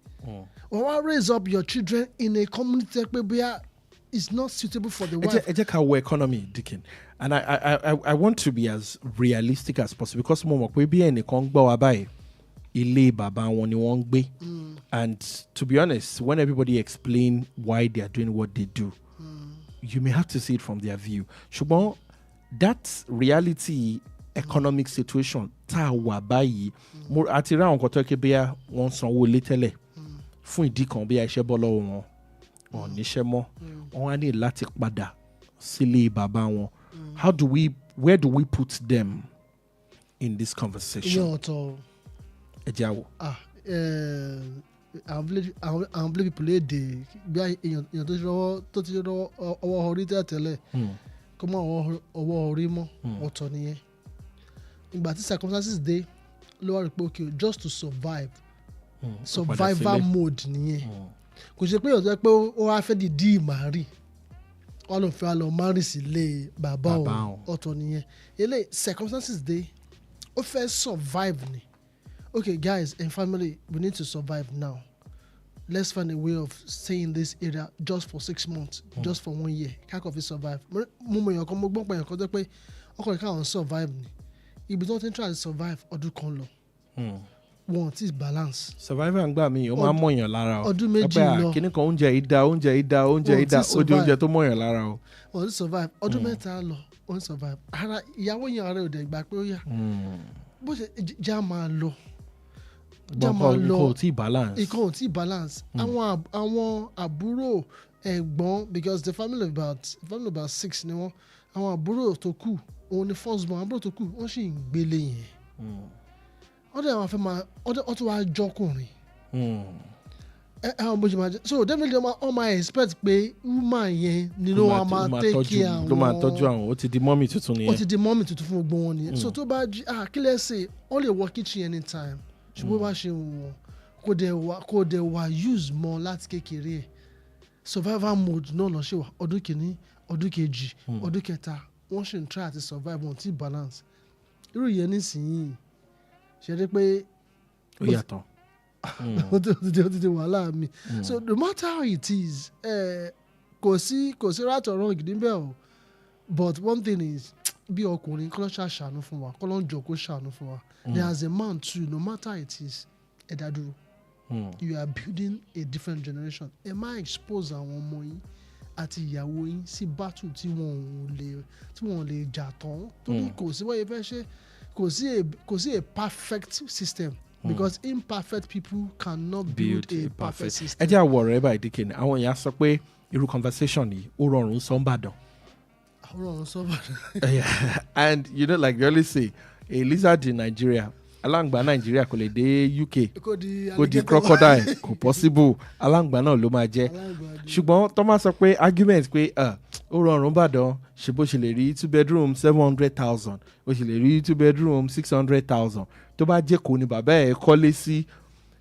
Or raise up your children in a community where it's not suitable for the wife. Ẹ jẹ́ ká wo economy, Dickin. And I want to be as realistic as possible because mo mọ̀ pé bí ẹnìkan gbọ́ wa báyìí ilé bàbá wọn ni wọ́n ń gbé. And to be honest, when everybody explain why they are doing what they do, you may have to see it from their view. Ṣùgbọ́n that reality economic situation tá a wà báyìí àti rí àwọn nǹkan tó yẹ kí bíyà wọ́n sanwó lé tẹ́lẹ̀ fún ìdí kan bíyà iṣẹ́ bọ́ lọ́wọ́ wọn níṣẹ́ mọ́ wọ́n á ní láti padà sílé bàbá wọn. Where do we put them in this conversation? ẹ jẹ́ àwọ̀. àwọn blé people lè dé bí èèyàn tó ti rọwọ́ ọwọ́ orí tẹ́lẹ̀ kó mọ ọwọ́ orí mọ́ ọ̀tọ̀ nìyẹn. Ìgbà tí circumstances dé ló wá rí pé okay just to survive survival mode nìyẹn kò ṣe pé ọ̀sẹ̀ pé ó wá fẹ́ dìdí ìmárì wọ́n lọ fẹ́ lọ márì sílé bàbá òun ọ̀tọ̀ nìyẹn eléyìí circumstances dé ó fẹ́ survive ni okay guys and family we need to survive now let's find a way of staying in this area just for 6 months just for 1 year kákọ̀ fi survive mo mọ èèyàn kan mo gbọ́ pé èèyàn kan tó pé ọkùnrin káwọn survive ni ibi tó ti ń try to survive ọdún kan lọ wọn ti balance. survivor ń gbà mí ó máa ń mọ̀yàn lára o ọdún méjì lọ kíní kan oúnjẹ ìdá ó di oúnjẹ tó mọ̀yàn lára o. wọ́n ti survive ọdún mẹ́ta lọ wọ́n ti survive ara ìyàwó yẹn ara ò dẹ̀ gbà pé ó yà bó ṣe já máa lọ ikọ̀ ò tí balance àwọn àbúrò ẹ̀gbọ́n because the family about 6 ni wọ́n àwọn àbúrò tó kù òun ni first born àbúrò tó kù wọ́n sì ń gbélé yẹn ọdún àwọn afẹ́ máa ọtún wàá jọkùnrin àwọn bó ṣe máa jẹ so definitely wọ́n máa expect pé woman yẹn nínú wọn máa take care àwọn ló máa tọ́jú àwọn ó ti di mọ́mì tuntun nìyẹn ó ti di mọ́mì tuntun fún gbogbo wọn nìyẹn so tó bá jí kí lẹ́ ṣe wọ́n lè wọ kitchen anytime ṣùgbọ́n bá ṣe wọn kò dẹ̀ wà use mọ́ láti kékeré ẹ̀ survival mode náà lọ ṣe wà ọdún kìíní ọdún kejì ọdún kẹta wọ́n ṣe ń try àti survive wọn tí balance irú yẹn nísìnyí ṣe rí pé ó yàtọ̀ ó ti wàhálà mi. So no matter how it is kò sí right or wrong níbẹ̀ o, but one thing is bí ọkùnrin kọ́ ló ṣàṣàánú fún wa, kọ́ ló ń jọ kó ṣàánú fún wa. There as a man too, no matter how it is, ẹ dá dúró. You are building a different generation. Ẹ má expose àwọn ọmọ yín àti ìyàwó yín sí battle tí wọ́n lè jà tán. Torí kò sí wọ́n yẹ fẹ́ ṣe, kò sí a perfect system. Because imperfect people cannot build a perfect system. Ẹ jẹ́ àwọ̀ rẹ̀ báyìí díkì ni àwọn èèyàn sọ pé irú conversation yìí ó rọrùn sọ́nbàdàn. And you know, like they always say, a lizard in Nigeria, alangba Nigeria kò lè dé UK, kò di crocodile, kò possible, alangba náà ló máa jẹ́. Ṣùgbọ́n tó máa sọ pé argument pé ó rọrùn bàdàn, ṣe bó ṣe lè rí 2 bedroom 700,000, ó ṣe lè rí 2 bedroom 600,000. Tó bá jẹ́ kò ní bàbá ẹ̀ kọ́lé sí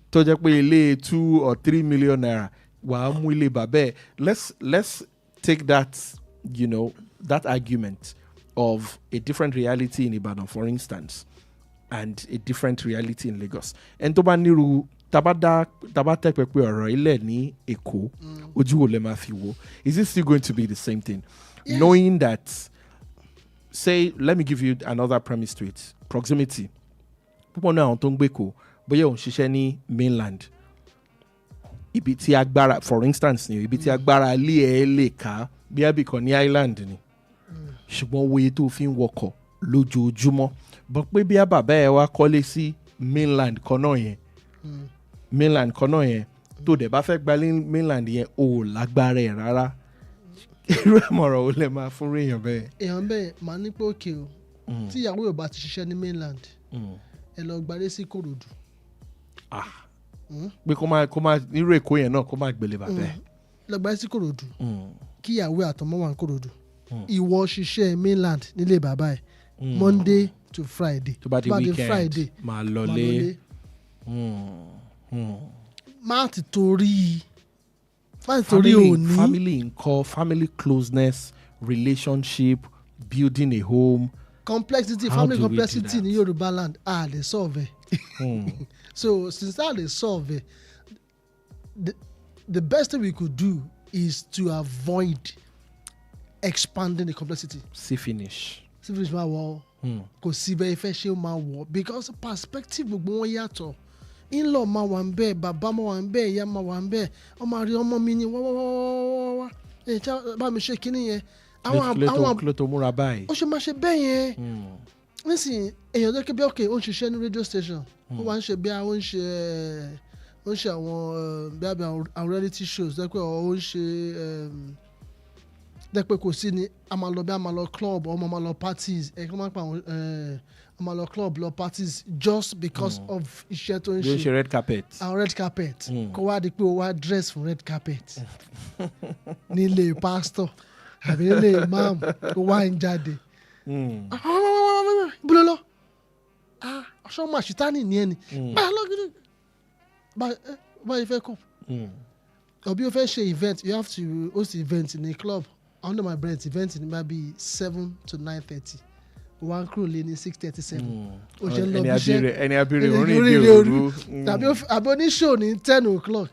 tó jẹ́ pé ilé 2 or 3 million naira, wàá mú ilé bàbá ẹ̀. Let's take that, you know, that argument of a different reality in Ibadan, for instance, and a different reality in Lagos. And tó bá nírú tabá tẹ́ pé ọ̀rọ̀ ilẹ̀ ní Èkó, ojú wo lẹ máa fi wò? Is it still going to be the same thing? Yes. Knowing that, say, let me give you another premise to it. Proximity. Púpọ̀ náà àwọn tó ń gbé Èkó, bóyá òun ṣiṣẹ́ ní mainland. Ibi tí agbára, for instance, ni ibi tí agbára lé ẹ lè ká bí abìkan ní island ni. Ṣùgbọ́n wo iye tó fi ń wọkọ̀ lójoojúmọ́. Bọ́ pé bí bàbá ẹ wá kọ́lé sí mainland kan náà yẹn, tó dẹ̀ bá fẹ́ gba mainland yẹn ò lágbára ẹ̀ rárá. Irú ẹ̀mọ̀ràn ò lè máa fún èèyàn bẹ́ẹ̀. Èèyàn bẹ́ẹ̀ máa ní pé òkè o, tí ìyàwó ò bá ti ṣiṣẹ́ ní mainland, ẹ lọ gbalé sí Kòròdú. Pé kó máa nírú Èkó yẹn náà kó máa gbélé bàbá ẹ̀. Lọ gbalé sí Kòròdú, kí ìyàwó àtọmọ wà ní Kòròdú. Ìwọ ṣiṣẹ́ mainland nílé bàbá ẹ̀ Monday to Friday. Tó bá di weekend máa lọlé. Má ti torí òní. Family ńkọ́, family closeness, relationship, building a home. Complexity, family complexity ní Yorùbá land lè solve ẹ̀. So since lè solve ẹ̀, the best thing we could do is to avoid expanding the complexity. See finish máa wọ̀ kò sí bẹ́ẹ̀ fẹ́ ṣe máa wọ̀ because perspective gbogbo wọn yàtọ̀. In-law máa wà ń bẹ́ẹ̀, bàbá máa wà ń bẹ́ẹ̀, ìyá máa wà ń bẹ́ẹ̀, ọmọ àrí ọmọ mi ni wá bá mi ṣe kíní yẹn. Kíló tó múra báyìí. Ó ṣe máa ṣe bẹ́ẹ̀ yẹn. Nísìnyí èèyàn tó ké bí ọkẹ́ ó ń ṣiṣẹ́ ní radio station, ó wá ń ṣe bí ó ń ṣe àwọn bí àwọn reality shows dẹ́pẹ́ ó ń ṣe dẹ́pẹ́ kò sí ni a máa lọ club ọmọ máa lọ parties kí wọ́n máa pa àwọn a máa lọ club lọ parties just because of iṣẹ́ tó ń ṣe. Yóò ṣe red carpet. Àwọn red carpet kó wá di pé ó wá dress fún red carpet nílé pastor àbí nílé imam kó wá ń jáde. Búlọ́ lọ aṣọ ọmọ àṣìtánì ní ẹni báyìí fẹ́ kọ́ ọbí o fẹ́ ṣe event you have to host event in a club under my breath event ní bá bí 7 to 9:30 one crew lé ní 6:37 o ṣe ń lọ bí iṣẹ́ ẹni abiri orin ilé òru tàbí oníṣòwò ní 10 o'clock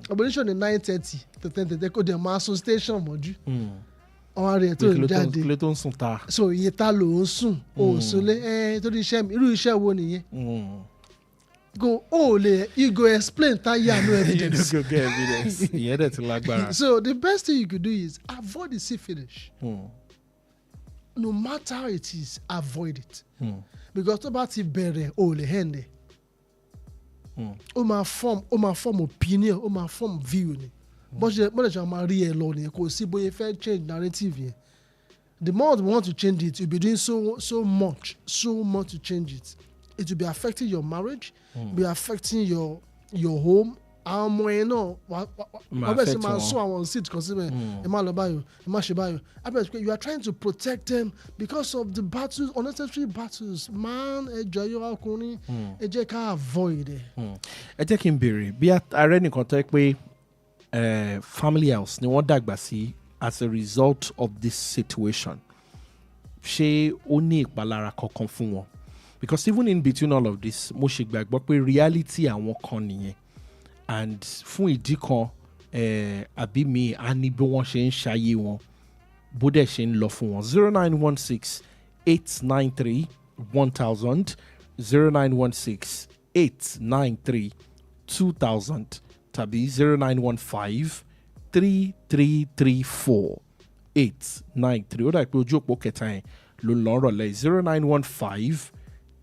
oníṣòwò ní 9:30 to 10:30 kó dẹ̀ máa sun station mọ́jú ọ̀hún rẹ̀ tó ń jáde kílé tó ń sùn ta. So iye ta ló ń sùn o ò súnlé torí iṣẹ́ mi irú iṣẹ́ wo nìyẹn. You go explain táyà no evidence. You no go get evidence. Ìyẹn dẹ̀ ti lágbára. So the best thing you could do is avoid the see finish. No matter how it is, avoid it. Because tó bá ti bẹ̀rẹ̀ o lè end ẹ̀. Ó máa form opinion, ó máa form view ni. Bọ́dẹ̀ ṣe máa rí ẹ lọ ni kò sí bóyá fẹ́ change narrative yẹn. The more you want to change it, you'll be doing so much to change it. It will be affecting your marriage, be affecting your home. Àwọn ọmọ yẹn náà wọ́n bẹ̀rẹ̀ sí máa sún àwọn seed kan síbẹ̀ ẹ má lọ báyọ̀ ẹ má ṣe báyọ̀ abẹ́rẹ́ pé you are trying to protect them because of the battles, unnecessary battles. Man ẹ jọ yọ ọkùnrin ẹ jẹ́ ká avoid ẹ̀. Ẹ jẹ́ kí n béèrè bí ààrẹ nìkan tó yẹ pé family house ni wọ́n dàgbà sí as a result of this situation. Ṣé ó ní ìpalára kankan fún wọn? Because even in between all of this, mo ṣe gbàgbọ́ pé reality àwọn kan nìyẹn. and fún ìdí kan àbí mi á ní bí wọ́n ṣe ń ṣayé wọn bó dẹ̀ ṣe ń lọ fún wọn 0916-893-1000 0916-893-2000 tàbí 0915-3334-893 ó dà pé ojú òpó kẹta yẹn ló ń lọ rọ̀lẹ́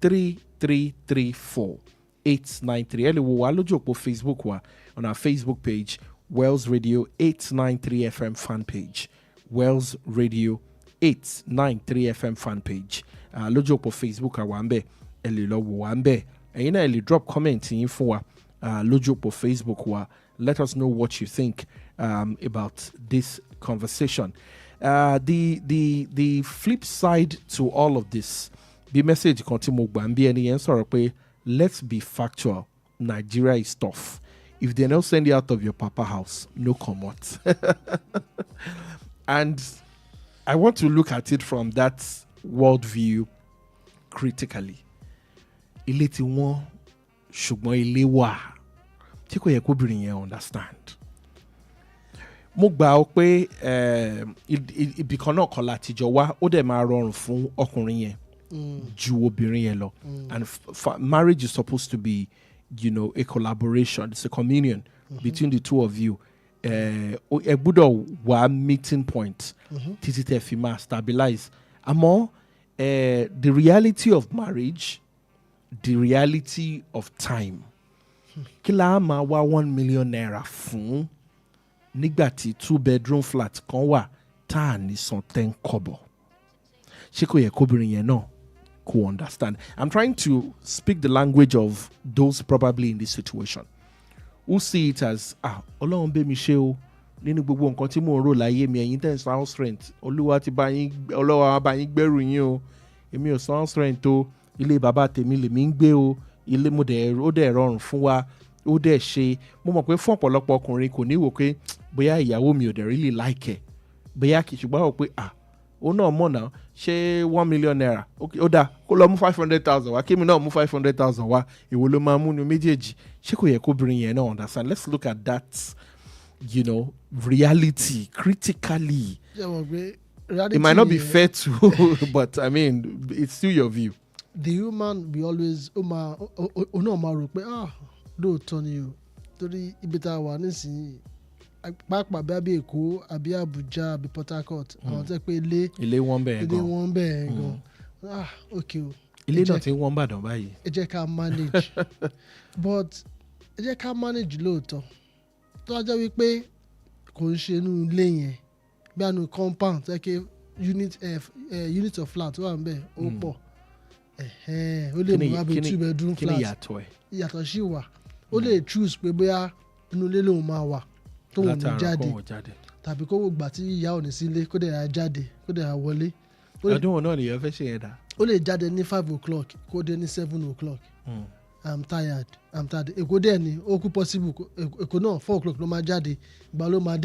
0915-3334-893 ẹ lè wò wá lójú òpó Facebook wa on our Facebook page Wells Radio 893 FM fan page Wells Radio 893 FM fan page lójú òpó Facebook àwa ń bẹ̀ ẹ lè lọ wò wá ń bẹ̀ ẹ̀yin náà ẹ lè drop comment yín fún wa lójú òpó Facebook wa let us know what you think about this conversation. The flip side to all of this, the message kan tí mo gbà ń bí ẹni yẹn sọ̀rọ̀ pé let's be factual. Nigeria is tough. If they don't send you out of your papa house, no comot. And I want to look at it from that worldview critically. Ilé tí wọ́n ṣùgbọ́n ilé wà tí kò yẹ kóbìnrin yẹn understand. Mo gbà ó pé ibì kan náà kọ́ láti jọ wá ó dẹ̀ máa rọrùn fún ọkùnrin yẹn ju obìnrin yẹn lọ. And marriage is supposed to be, you know, a collaboration. It's a communion between the two of you. Ẹ gbọ́dọ̀ wá meeting point títí tẹ́ fi máa stabilize. Àmọ́ the reality of marriage, the reality of time. Kí la máa wá 1 million naira fún nígbà tí 2-bedroom flat kan wà tá à ní san 10 kobo. Ṣé kò yẹ kóbìnrin yẹn náà kò understand? I'm trying to speak the language of those probably in this situation who see it as Ọlọ́run bẹ̀ mí ṣe o nínú gbogbo nǹkan tí mò ń rò láyé mi ẹ̀yin tẹ́ ń san house rent Olúwa ti bá yín Ọlọ́run bá yín gbẹ́rù yín o èmi ò san house rent o ilé bàbá tèmi lèmi ń gbé o ilé mo dẹ̀ ó dẹ̀ rọrùn fún wa ó dẹ̀ ṣe mo mọ̀ pé fún ọ̀pọ̀lọpọ̀ ọkùnrin kò ní wò pé bóyá ìyàwó mi ò dẹ̀ really like ẹ̀ bóyá kì í ṣùgbọ́n wò pé ó náà mọ̀ náà ṣé 1 million naira ó dáa kó lọ mú 500,000 wá kémi náà mú 500,000 wá èwo ló máa mú ní méjèèjì ṣé kò yẹ kóbìnrin yẹn náà understand. Let's look at that, you know, reality critically. Reality, it might not be fair to but I mean it's still your view. The human be always máa rò pé lóòótọ́ ni o torí ibi tá a wà nísìnyí pàápàá bí Èkó àbí Abuja àbí Port Harcourt àwọn tẹ́ pé ilé wọ́n bẹ̀ gan okay o ilé náà ti wọ́n bàdàn báyìí ẹ jẹ́ ká manage but ẹ jẹ́ ká manage lóòótọ́ tó wá jẹ́ wípé kò ń ṣe inú ilé yẹn bí àánú compound tẹ́ pé unit of flat wà ń bẹ̀ ó pọ̀ ó lè mú abẹ́ 2-bedroom flat kí ni ìyàtọ̀ sí wà ó lè choose pé bóyá inú ilé lòun máa wà tó wọ́n mú jáde tàbí kó wò gbà tí ìyá ò ní sílé kó dẹ̀ ra jáde kó dẹ̀ ra wọlé. ọdún wọn náà nìyẹn fẹ́ ṣe yẹn dá. ó lè jáde ní 5 o'clock kó dé ní 7 o'clock. I'm tired. Èkó dẹ̀ ni ó kú possible Èkó náà 4 o'clock ló máa jáde ìgbà ló máa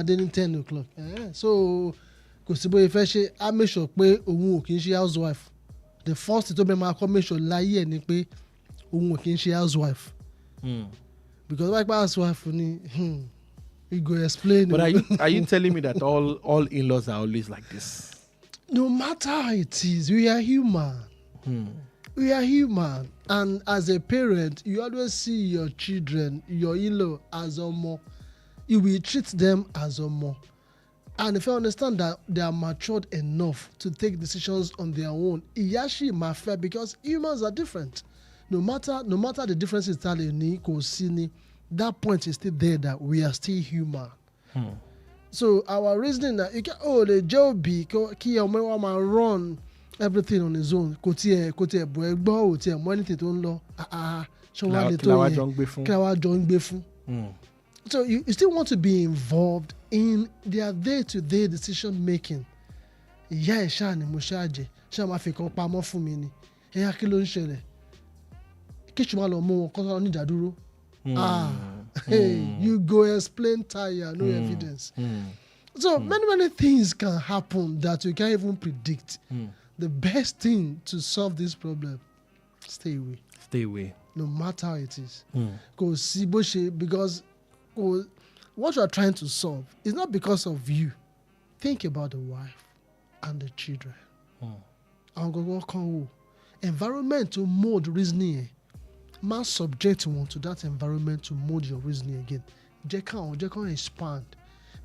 dé ní 10 o'clock. So kò sí bóyá fẹ́ ṣe á make sure pé òun ò kì í ṣe housewife. The first thing tó bẹ́ẹ̀ máa kọ́ make sure láyé ẹ̀ ni pé òun ò kì í ṣe housewife. Because why housewife ni you go explain. But are you telling me that all in-laws are always like this? No matter how it is, we are human. We are human, and as a parent, you always see your children, your in-law as omo. You will treat them as omo. And if you understand that they are matured enough to take decisions on their own, iyashi ma fair because humans are different. No matter the differences that point is still there that we are still human. So our reasoning that you can the job be kí ọmọ wa máa run everything on his own kò tiẹ̀ bọ̀ ẹgbọ́ ò tiẹ̀ mọ anything tó ń lọ ṣé wàá lè tó yẹn kí la wá jọ ń gbé fún. So you still want to be involved in their day-to-day decision making. Ìyá ẹ̀ ṣáà ni mo ṣáàjẹ́ ṣáà máa fi kan pamọ́ fún mi ni ẹ̀yà kí ló ń ṣẹlẹ̀ kí ṣùgbọ́n lọ mú wọn kọ́ ní ìdádúró. You go explain tire, no evidence. So many things can happen that you can't even predict. The best thing to solve this problem stay away. Stay away. No matter how it is. Because what you are trying to solve is not because of you. Think about the wife and the children. Environment to mold reasoning. Man subject one to that environment to mold your reasoning again. They can expand.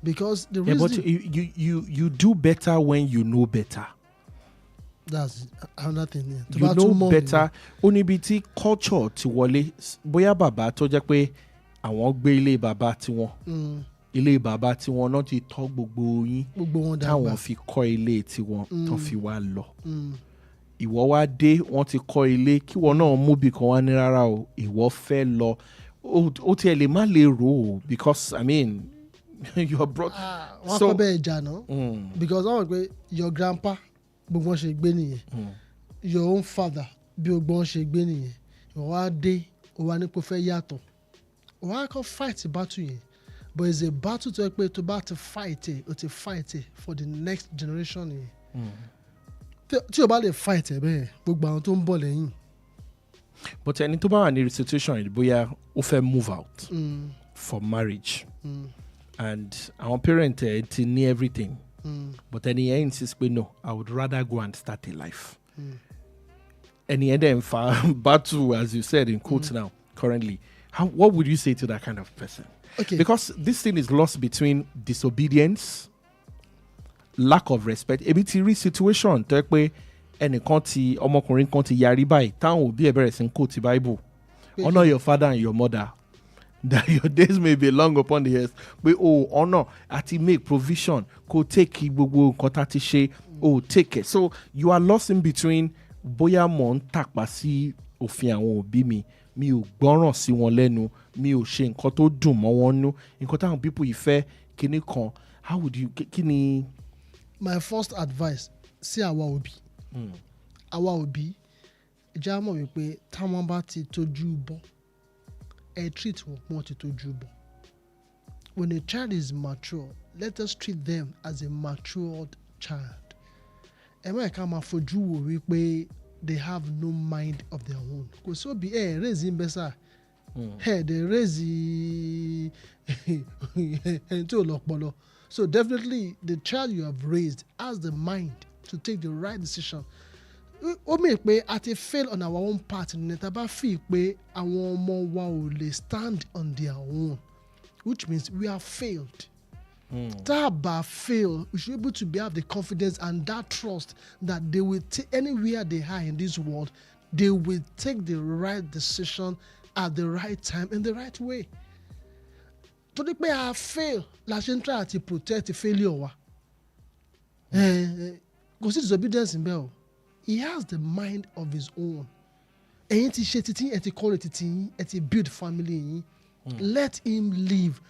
Because the reasoning... but you do better when you know better. That's another thing. You know better. Only biti culture ti wọlé bóyá bàbá tó jẹ́ pé àwọn gbé ilé bàbá tiwọn. Ilé bàbá tiwọn náà ti tọ́ gbogbo yín. Gbogbo wọn dàgbà. Táwọn fi kọ́ ilé tiwọn tán fi wá lọ. Ìwọ wá dé wọ́n ti kọ́ ilé kí wọ́n náà mú bí kan wá ní rárá o. Ìwọ fẹ́ lọ. Ó tiẹ̀ lè má lè rò ó because I mean you are brought. Wọ́n kọ́ bẹ́ẹ̀ jà náà. Because wọ́n mọ̀ pé your grandpa gbogbo wọn ṣe gbé nìyẹn. Your own father bí gbogbo wọn ṣe gbé nìyẹn. Ìwọ wá dé ó wá ní pé fẹ́ yàtọ̀. Ó wá kọ́ fight battle yẹn. But it's a battle to pé tó bá ti fight it, o ti fight it for the next generation yẹn. Tí o bá lè fight ẹ̀ bẹ́ẹ̀ gbogbo àwọn tó ń bọ̀ lẹ́yìn. But ẹni tó bá wà ní situation yìí bóyá ó fẹ́ move out for marriage and our parents ti ní everything but ẹni yẹn insist pé no, I would rather go and start a life. Ẹni yẹn dẹ̀ ń fa battle as you said in quotes now currently. What would you say to that kind of person? Okay. Because this thing is lost between disobedience, lack of respect. Ebi ti rí situation tó yẹ pé ẹnìkan ti ọmọkùnrin kan ti yarí báyìí táwọn òbí ẹ̀ bẹ̀rẹ̀ sí ń quote Bible. Honor your father and your mother, that your days may be long upon the earth. Pé honor àti make provision kó take gbogbo nǹkan tá ti ṣe take it. So you are lost in between bóyá mò ń tàpá sí òfin àwọn òbí mi ò gbọ́ràn sí wọn lẹ́nu, mi ò ṣe nǹkan tó dùn mọ́ wọn nú, nǹkan táwọn people yìí fẹ́ kíní kan. How would you kí ni? My first advice sí àwa òbí ìjà mọ̀ wípé táwọn bá ti tójú bọ́ ẹ treat wọn ti tójú bọ́. When a child is mature, let us treat them as a matured child. Ẹ má ká máa fojú wò wípé they have no mind of their own. Kò sí òbí raise him better. They raise ẹni tí ò lọ́pọlọ. So definitely the child you have raised has the mind to take the right decision. Ó mì pé a ti fail on our own part ní tá bá fi pé àwọn ọmọ wa ò lè stand on their own, which means we have failed. Tá a bá fail, we should be able to have the confidence and that trust that they will take anywhere they are in this world, they will take the right decision at the right time in the right way. Torí pé a fail la ṣe ń try to protect failure wa. Kò sí disobedience ń bẹ o. He has the mind of his own. Ẹ̀yin ti ṣe títí ẹ ti kọ́ ẹ títí ẹ ti build family yín. Let him live.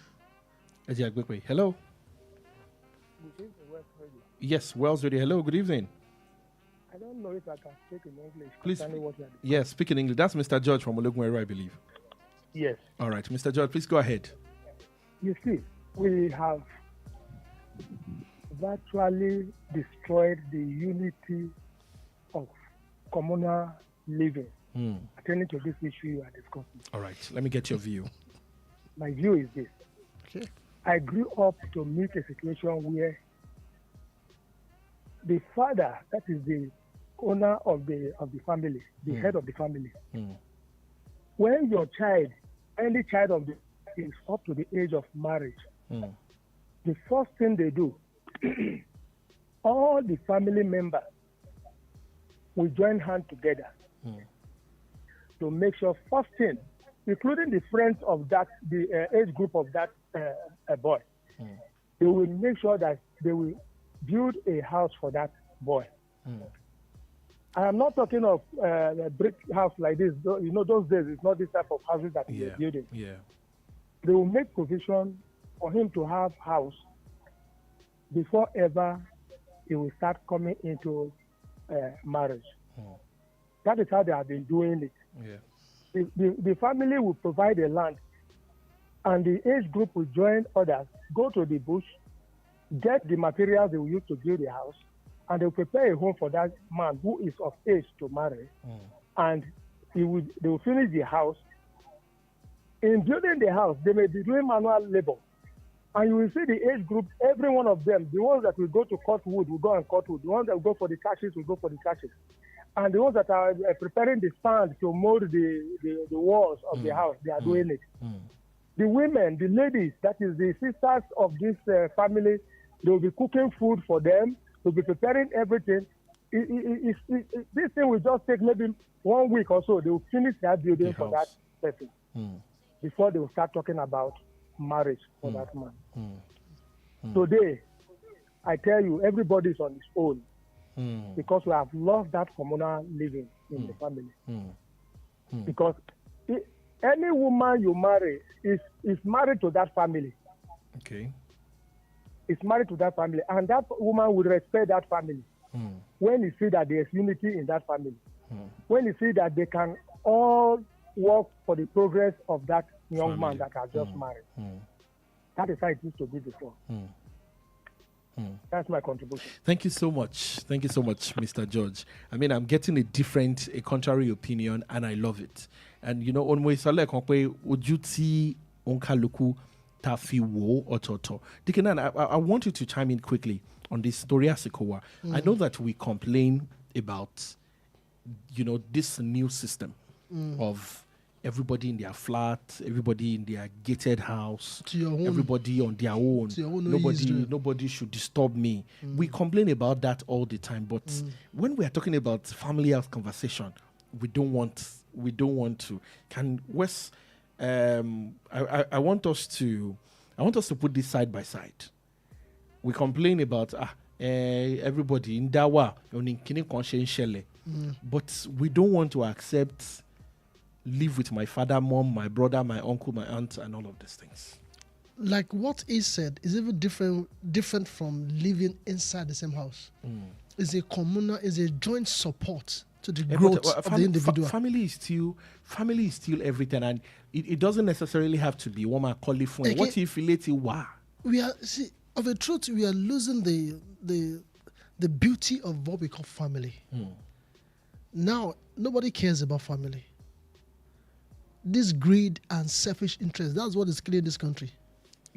Ẹ jẹ́ àgbẹ̀ pé hello. Yes, Wells Radio. Hello, good evening. I don't know if I can speak in English. Please. Yes, speak in English. That's Mr. George from Ologunero, I believe. Yes. All right, Mr. George, please go ahead. You see, we have virtually destroyed the unity of communal living. Attending to this issue you are discussing. All right, let me get your view. My view is this. Okay. I grew up to meet a situation where the father, that is the owner of the family, the head of the family, when your child, any child of the is up to the age of marriage, the first thing they do, all the family members will join hands together to make sure, first thing, including the friends of that, the age group of that boy, they will make sure that they will build a house for that boy. I am not talking of a brick house like this. You know, those days it's not this type of houses that he's building. Yeah. They will make provision for him to have house before ever he will start coming into marriage. That is how they have been doing it. Yeah. The family will provide a land, and the age group will join others, go to the bush, get the materials they will use to build the house, and they will prepare a home for that man who is of age to marry. And they will finish the house. In building the house, they may be doing manual labor. And you will see the age group, every one of them, the ones that will go to cut wood will go and cut wood. The ones that will go for the cashes will go for the cashes. And the ones that are preparing the stand to mold the walls of the house, they are doing it. The women, the ladies, that is the sisters of this family, they will be cooking food for them. They'll be preparing everything. This thing will just take maybe 1 week or so. They will finish that building for that person before they will start talking about marriage for that man. Today, I tell you, everybody is on his own because we have lost that communal living in the family. Because any woman you marry is married to that family. Okay. Is married to that family, and that woman will respect that family. When you see that there is unity in that family, when you see that they can all work for the progress of that young man that has just married. That is how it used to be before. That's my contribution. Thank you so much. Thank you so much, Mr. George. I mean, I'm getting a contrary opinion, and I love it. And, you know, on my sale, ojuti onkaluku tafi wo ototo. Dikenan, I want you to chime in quickly on this story Asikowa. I know that we complain about, you know, this new system of everybody in their flat, everybody in their gated house, everybody on their own. Nobody should disturb me. We complain about that all the time, but when we are talking about family health conversation, we don't want to. Can Wes? I want us to put this side by side. We complain about everybody in Dawa, but we don't want to accept live with my father, mom, my brother, my uncle, my aunt, and all of these things. Like what he said is even different from living inside the same house. It's a communal, it's a joint support to the growth of the individual. Family is still everything, and it doesn't necessarily have to be one man calling for. What if we are of a truth, we are losing the beauty of what we call family. Now nobody cares about family. This greed and selfish interest, that's what is killing this country.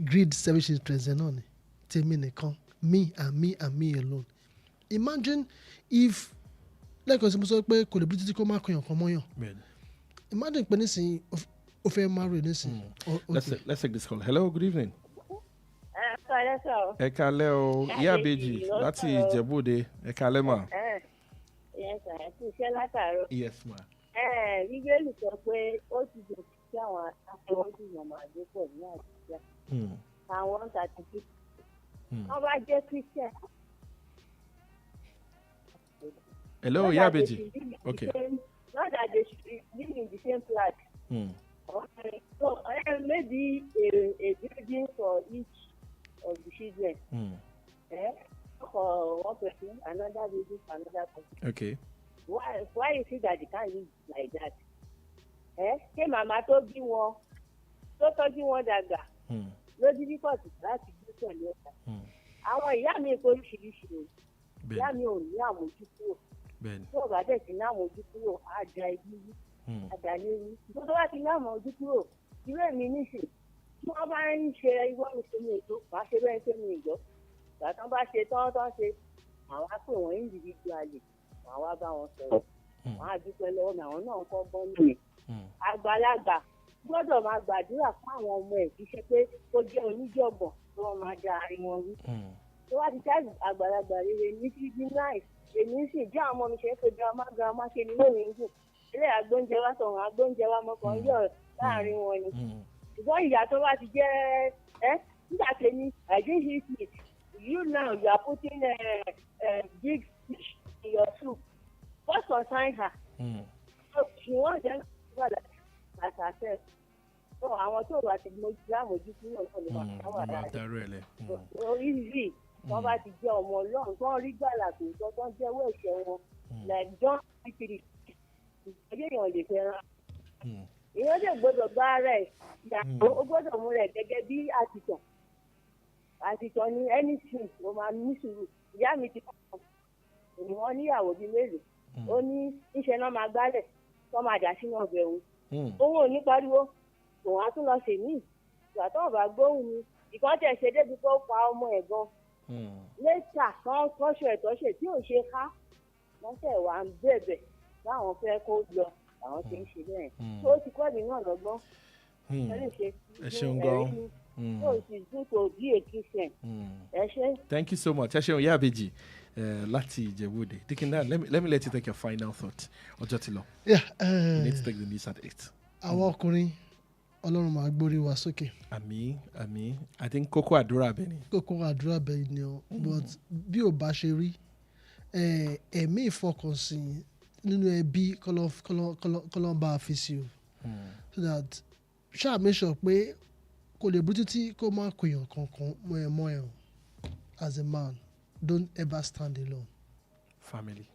Greed, selfish interest, me and me alone. Imagine if, like I was saying, imagine when you say, married. Let's take this call. Hello, good evening. Ekaleo, yeah, Beji. That's Jebude. Ekalema. Yes, ma. Bíbélì sọ pé ó ti dùn sí àwọn akẹ́wọ́jú ìyàmọ̀ àdépọ̀ ní àtijọ́. Àwọn tàbí wọ́n bá jẹ́ Christian. Hello, yeah, Beji. Okay. Not that they should be living in the same flat. So maybe a building for each of the children. For one person, another building for another person. Okay. Why you see that they can't live like that? Ṣé màmá tó bí wọn tó tọ́jú wọn dàgbà ló difficult láti gbé pẹ̀lú ẹ̀ka? Àwọn ìyá mi kò oríṣiríṣi o. Ìyá mi ò ní àmójúkúrò. Tí ò bá dẹ̀ sí ní àmójúkúrò, á da ibi yí, á da léwu. Tó bá ti ní àmójúkúrò, ìwé mi níṣì. Tí wọ́n bá ń ṣe ìwọ́ mi tó mi ètò, màá ṣe bẹ́ẹ̀ tó mi ìgbọ́. Ìgbà tán bá ṣe tán ṣe, àwọn á pè wọ́n individually. Àwọn á bá wọn sọ̀rọ̀. Wọ́n á dúpẹ́ lọ́wọ́ mi, àwọn náà ń kọ́ bọ́ nìyẹn. Àgbàlagbà gbọ́dọ̀ máa gbàdúrà fún àwọn ọmọ ẹ̀ kì í ṣe pé ó jẹ́ oníjọ̀gbọ̀n tí wọ́n máa da àárín wọn rú. Tó wá ti ṣe àgbàlagbà rere ní fífi náì èmi sì jẹ́ àwọn ọmọ mi ṣe é pé girama ṣe ni lónìí ń gùn. Ilé agbóúnjẹ wa sọ̀rọ̀ agbóúnjẹ wa mọ́kàn yọ̀ láàrin wọn ni. Ṣùgbọ́n ìyá tó bá ti jẹ́ nígbà tèmi I didn't eat it. You now you are putting big fish in your soup. What concern her? So she wants them to as herself. So àwọn tó wà ti lámòjú kúrò náà ló máa káwà dáadáa. So easy. Wọ́n bá ti jẹ́ ọmọ ọlọ́run tó ń rí gbàlà tó tó ń jẹ́wọ́ ẹ̀ṣẹ̀ wọn. Like John 3:3. Ìgbàlódé èèyàn lè fẹ́ràn. Èèyàn lè gbọ́dọ̀ bá rẹ̀ ìyàwó ó gbọ́dọ̀ mú rẹ̀ gẹ́gẹ́ bí àtìtàn. Àtìtàn ni anything ló máa ní sùúrù. Ìyá mi ti kọ́ wọ́n níyàwó bíi mélòó. Ó ní iṣẹ́ náà máa gbálẹ̀ wọ́n máa dà sínú ọbẹ̀ òun. Òun ò ní pariwo òun á tún lọ ṣe míì ìgbà tó ọba gbóhùn mi ìkan tẹ̀ ṣe débi tó pa ọmọ ẹ̀ gan. Lẹ́tà kan tọ́ṣẹ̀ tí ò ṣe ká wọ́n tẹ̀ wá ń bẹ̀bẹ̀ láwọn fẹ́ kó lọ àwọn tí ń ṣe bẹ́ẹ̀. Tó ti kọ́ mi náà lọ́gbọ́n. Ẹ ṣeun gan. Thank you so much. Ẹ ṣeun Ìyá Ìbejì láti Ìjẹ̀bú-Òde. Dickinda, let me let you take your final thought. Ọjọ́ ti lọ. We need to take the news at 8. Àwọn ọkùnrin Ọlọ́run máa gbórí wa sókè. Àmín. I think kókó àdúrà bẹ́ẹ̀ ni. Kókó àdúrà bẹ́ẹ̀ ni o. But bí ò bá ṣe rí ẹ̀mí ìfọkànsìn nínú ẹbí kọ́lọ́ bá a fi sí o. So that ṣáà make sure pé kò lè bú títí kó má kóyàn kankan mọ́ ẹ̀ o. As a man, don't ever stand alone. Family.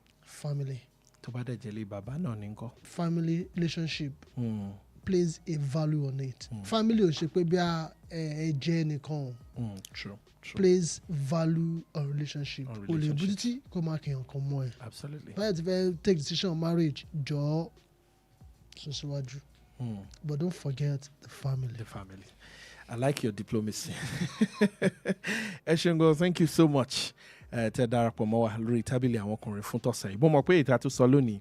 Tó bá dẹ̀ jẹ́lé bàbá náà ní ńkọ́. Family relationship plays a value on it. Family ò ṣe pé bí ẹ jẹ́ nìkan. True. Plays value on relationship. O lè bú títí kó má kóyàn kan mọ́ ẹ̀. Absolutely. Báyọ̀ ti fẹ́ take decision on marriage jọ̀ọ́ sún síwájú. But don't forget the family. I like your diplomacy. Eshengo, thank you so much. Tẹ́ darapọ̀ mọ́ wa lórí tábìlì àwọn ọkùnrin fún tọ̀sẹ̀ yìí. Bó mọ̀ pé ìta tó sọ lónìí,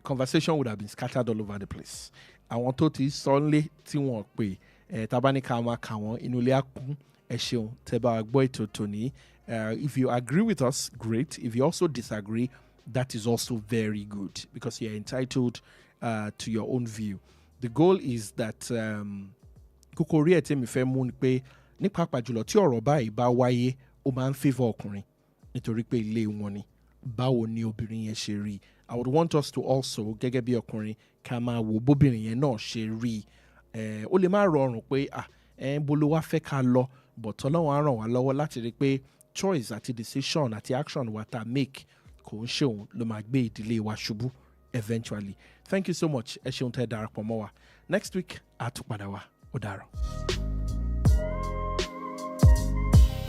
conversation would have been scattered all over the place. Àwọn tó ti sọ nlé tí wọ́n pè tabaníkà máa kà wọ́n inú ilé àkún. Ẹ ṣeun tẹ́ bá gbọ́ ètò tòní. If you agree with us, great. If you also disagree, that is also very good because you're entitled to your own view. The goal is that kókórí ẹ̀ tí mi fẹ́ mú ni pé ní pàápàá jùlọ tí ọ̀rọ̀ báyìí bá wáyé ó máa ń favour ọkùnrin nítorí pé ilé wọn ni báwo ni obìnrin yẹn ṣe rí. I would want us to also gẹ́gẹ́ bí ọkùnrin ká máa wo bóbìnrin yẹn náà ṣe rí. Ó lè má rọrùn pé bó ló wá fẹ́ ká lọ but Ọlọ́run á ràn wá lọ́wọ́ láti rí pé choice àti decision àti action wa ta make kò ń ṣe òun ló máa gbé ìdílé wa ṣubú eventually. Thank you so much. Ẹ ṣeun tẹ́ darapọ̀ mọ́ wa. Next week, a tún padà wá. Ó dàárọ̀.